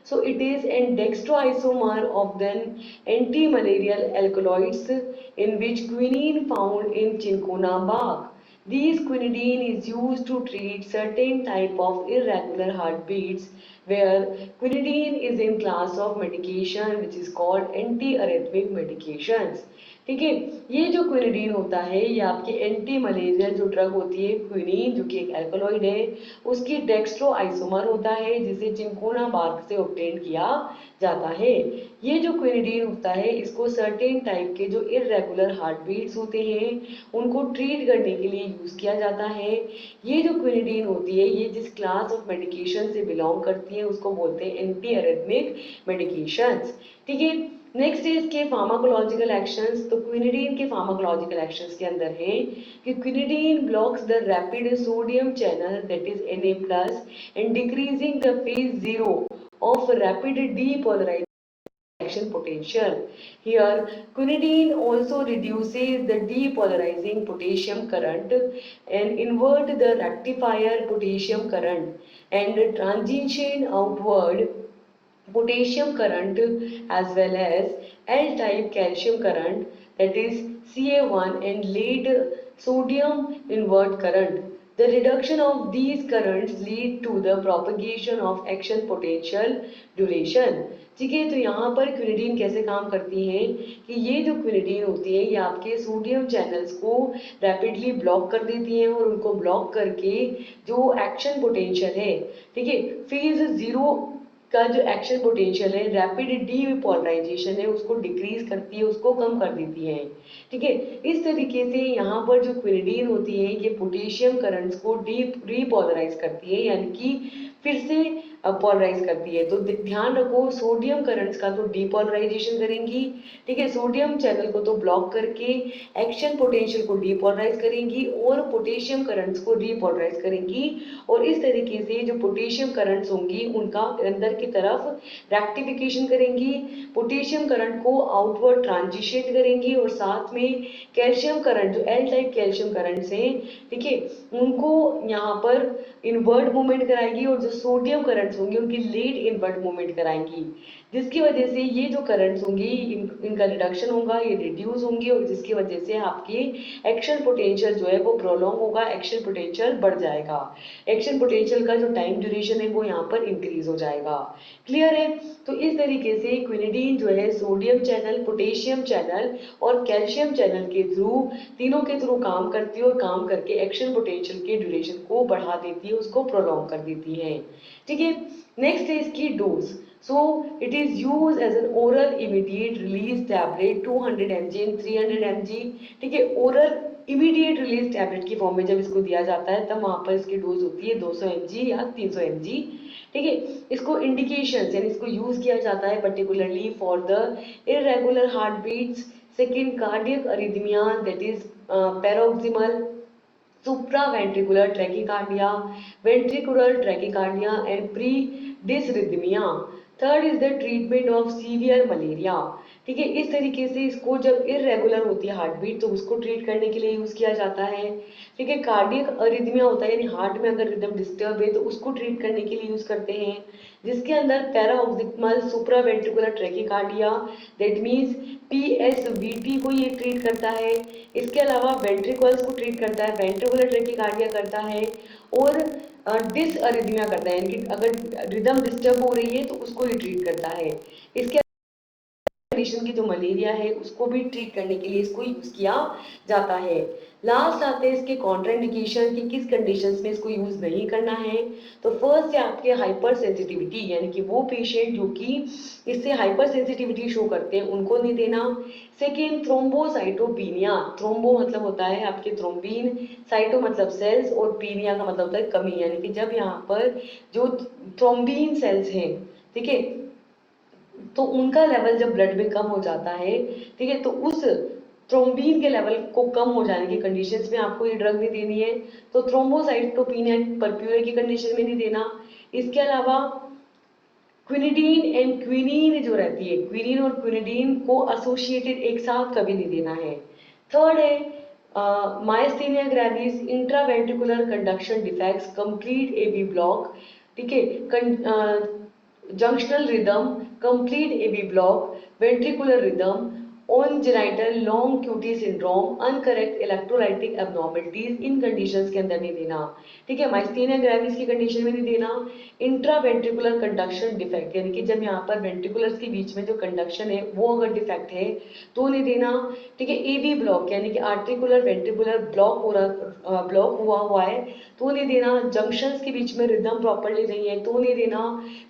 So it is an dextroisomer of then anti malarial alkaloids in which quinine found in cinchona bark. These quinidine is used to treat certain type of irregular heartbeats where quinidine is in class of medication which is called antiarrhythmic medications. ठीक है, ये जो quinidine होता है ये आपके anti malarial जो drug होती है क्विनीन जो कि एक एल्कोलॉइड है उसकी डेक्स्ट्रो आइसोमर होता है जिसे चिंकोना बार्क से ऑब्टेन किया जाता है। ये जो क्विनिडीन होता है इसको सर्टेन टाइप के जो इरेगुलर हार्ट बीट्स होते हैं उनको ट्रीट करने के लिए यूज किया जाता है। ये जो क्विनिडीन होती है ये जिस क्लास ऑफ मेडिकेशन से बिलोंग करती है उसको बोलते हैं एंटी अरिथमिक मेडिकेशंस। ठीक है, नेक्स्ट है इसके फार्माकोलॉजिकल एक्शंस। तो क्विनिडीन के फार्माकोलॉजिकल एक्शंस के अंदर है कि quinidine blocks the rapid sodium channel that is Na+ and decreasing the phase 0 of rapid depolarization potential. Here, quinidine also reduces the depolarizing potassium current and invert the rectifier potassium current and transition outward potassium current as well as L-type calcium current, that is Ca1, and lead sodium invert current. The reduction of these currents lead to the propagation of action potential duration. ठीक है, तो यहाँ पर quinidine कैसे काम करती है कि ये जो क्विनिडीन होती है ये आपके सोडियम चैनल्स को रैपिडली ब्लॉक कर देती है और उनको ब्लॉक करके जो एक्शन पोटेंशियल है, ठीक है, फेज 0 का जो एक्शन पोटेंशियल है रैपिड डीपोलराइजेशन है उसको डिक्रीज करती है, उसको कम कर देती है। ठीक है, इस तरीके से यहाँ पर जो क्विनिडीन होती है ये पोटेशियम करंट्स को डीपोलराइज करती है, यानी कि फिर से पोलराइज करती है। तो ध्यान रखो सोडियम करंट्स का तो डीपोलराइजेशन करेंगी, ठीक है, सोडियम चैनल को तो ब्लॉक करके एक्शन पोटेंशियल को डीपोलराइज करेंगी और पोटेशियम करंट्स को डीपोलराइज करेंगी। और इस तरीके से जो पोटेशियम करंट्स होंगी उनका अंदर की तरफ रेक्टिफिकेशन करेंगी, पोटेशियम करंट को आउटवर्ड ट्रांजिशन करेंगी और साथ में कैल्शियम करंट जो एल टाइप कैल्शियम करंट्स हैं, ठीक है, उनको यहाँ पर इनवर्ट मूवमेंट कराएगी और जो सोडियम करंट्स होंगे उनकी लीड इनवर्ट मूवमेंट कराएंगी, जिसकी वजह से ये जो करंट्स होंगी इनका रिडक्शन होगा, ये रिड्यूस होंगे और जिसकी वजह से आपकी एक्शन पोटेंशियल जो है वो प्रोलॉन्ग होगा, एक्शन पोटेंशियल बढ़ जाएगा, एक्शन पोटेंशियल का जो टाइम ड्यूरेशन है वो यहाँ पर इंक्रीज हो जाएगा। क्लियर है? तो इस तरीके से क्विनिडीन जो है सोडियम चैनल, पोटेशियम चैनल और कैल्शियम चैनल के थ्रू, तीनों के थ्रू काम करती है और काम करके एक्शन पोटेंशियल के ड्यूरेशन को बढ़ा देती है, उसको प्रोलॉन्ग कर देती है। ठीक है, नेक्स्ट है इसकी dose. So it is used as an oral immediate release tablet 200 mg and 300 mg। ठीक है, oral immediate release tablet की फॉर्म में जब इसको दिया जाता है तब वहां पर इसकी डोज होती है 200 mg या 300 mg। ठीक है, इसको इंडिकेशन यानी इसको यूज किया जाता है particularly for the irregular heart beats, second cardiac arrhythmia that is paroxysmal supraventricular tachycardia, ventricular tachycardia and pre-dysrhythmia। Third is the treatment of severe malaria. ठीक है, इस तरीके से इसको जब इरेगुलर होती है हार्ट बीट तो उसको ट्रीट करने के लिए यूज किया जाता है। ठीक है, कार्डियक अरिथमिया होता है यानी हार्ट में अगर रिदम डिस्टर्ब है तो उसको ट्रीट करने के लिए यूज करते हैं, जिसके अंदर paroxysmal supraventricular tachycardia that means PSVT को ये ट्रीट करता है। इसके अलावा वेंट्रिकल्स को ट्रीट करता है, वेंट्रिकुलर ट्रैकिकार्डिया करता है और डिसअरिथमिया करता है, यानी कि अगर रिदम डिस्टर्ब हो रही है तो उसको ये ट्रीट करता है। इसके कंडीशन की जो मलेरिया है उसको भी ट्रीट करने के लिए इसको यूज किया जाता है। लास्ट आते हैं इसके कॉन्ट्राइंडिकेशन कि किस कंडीशंस में इसको यूज नहीं करना है। तो फर्स्ट है आपके हाइपर सेंसिटिविटी, यानी कि वो पेशेंट जो कि इससे हाइपर सेंसिटिविटी शो करते हैं उनको नहीं देना। सेकेंड, थ्रोम्बोसाइटोपीनिया, थ्रोम्बो मतलब होता है आपके थ्रोम्बीन, साइटो मतलब सेल्स और पीनिया का मतलब होता है कमी, यानी कि जब यहाँ पर जो थ्रोम्बीन सेल्स हैं, ठीक है, तो उनका लेवल जब ब्लड में कम हो जाता है, ठीक है, तो उस थ्रोम्बीन के लेवल को कम हो जाने की कंडीशंस में आपको ये ड्रग नहीं देनी है। तो थ्रोम्बोसाइटोपिनिया परप्यूरिया की कंडीशन में नहीं देना। इसके अलावा क्विनिडीन एंड क्विनीन जो रहती है, क्विनीन और क्विनिडीन को एसोसिएटेड एक साथ कभी नहीं देना है। थर्ड है myasthenia gravis, intraventricular conduction defects, complete AB block, ठीक है, junctional rhythm, complete AB block, ventricular rhythm, congenital long QT syndrome, uncorrect electrolytic abnormalities, इन कंडीशंस के अंदर नहीं देना, ठीक है। माइस्थेनिया ग्रेविस की कंडीशन में नहीं देना। इंट्रावेंट्रिकुलर कंडक्शन डिफेक्ट, यानी कि जब यहाँ पर वेंट्रिकुलर्स के बीच में जो कंडक्शन है वो अगर डिफेक्ट है तो नहीं देना, ठीक है। एवी ब्लॉक यानी कि आर्टिकुलर वेंट्रिकुलर ब्लॉक हुआ है तो नहीं देना। जंक्शंस के बीच में रिदम प्रॉपरली नहीं है तो नहीं देना।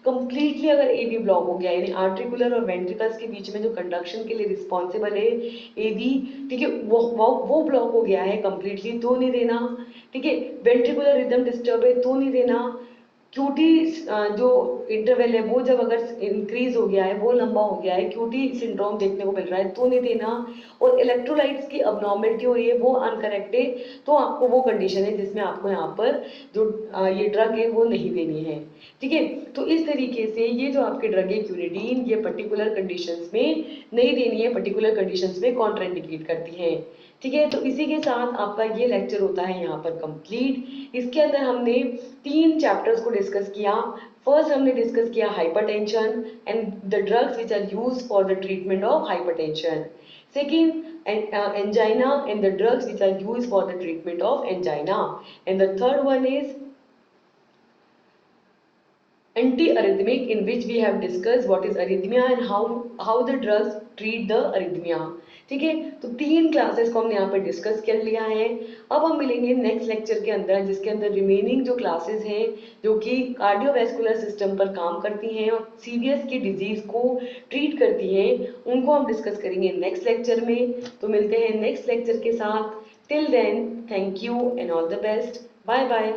कंप्लीटली अगर एवी ब्लॉक हो गया यानी आर्टिकुलर और वेंट्रिकल्स के बीच में जो कंडक्शन के लिए रिस्पॉन्सिबल है एवी, ठीक है, वो ब्लॉक हो गया है कंप्लीटली तो नहीं देना, ठीक है। वेंट्रिकुलर रिदम डिस्टर्ब है तो नहीं देना। क्यूटी जो इंटरवल है वो जब अगर इंक्रीज हो गया है, वो लंबा हो गया है, क्यूटी सिंड्रोम देखने को मिल रहा है तो नहीं देना। और इलेक्ट्रोलाइट्स की अबनॉर्मलिटी हो रही है वो अनकरेक्ट है तो आपको वो कंडीशन है जिसमें आपको यहाँ पर जो ये ड्रग है वो नहीं देनी है, ठीक है। तो इस तरीके से ये जो आपके ड्रग है क्यूनिडीन, ये पर्टिकुलर कंडीशंस में नहीं देनी है, पर्टिकुलर कंडीशंस में कॉन्ट्राइंडिकेट करती है, ठीक है। तो इसी के साथ आपका ये लेक्चर होता है यहाँ पर कंप्लीट। इसके अंदर हमने 3 चैप्टर्स को डिस्कस किया। फर्स्ट हमने डिस्कस किया hypertension and the drugs which are used for the treatment of hypertension. Second, angina and the drugs which are used for the treatment of angina. And the third one is anti-arrhythmic, in which we have discussed what is arrhythmia and how the drugs treat the arrhythmia, ठीक है। तो 3 classes को हमने यहाँ पर discuss कर लिया है। अब हम मिलेंगे नेक्स्ट लेक्चर के अंदर जिसके अंदर रिमेनिंग जो क्लासेस हैं जो कि कार्डियोवैस्कुलर सिस्टम पर काम करती हैं और सीवीएस की डिजीज को ट्रीट करती हैं, उनको हम डिस्कस करेंगे नेक्स्ट लेक्चर में। तो मिलते हैं नेक्स्ट लेक्चर के साथ। Till then, thank you and all the best, bye bye.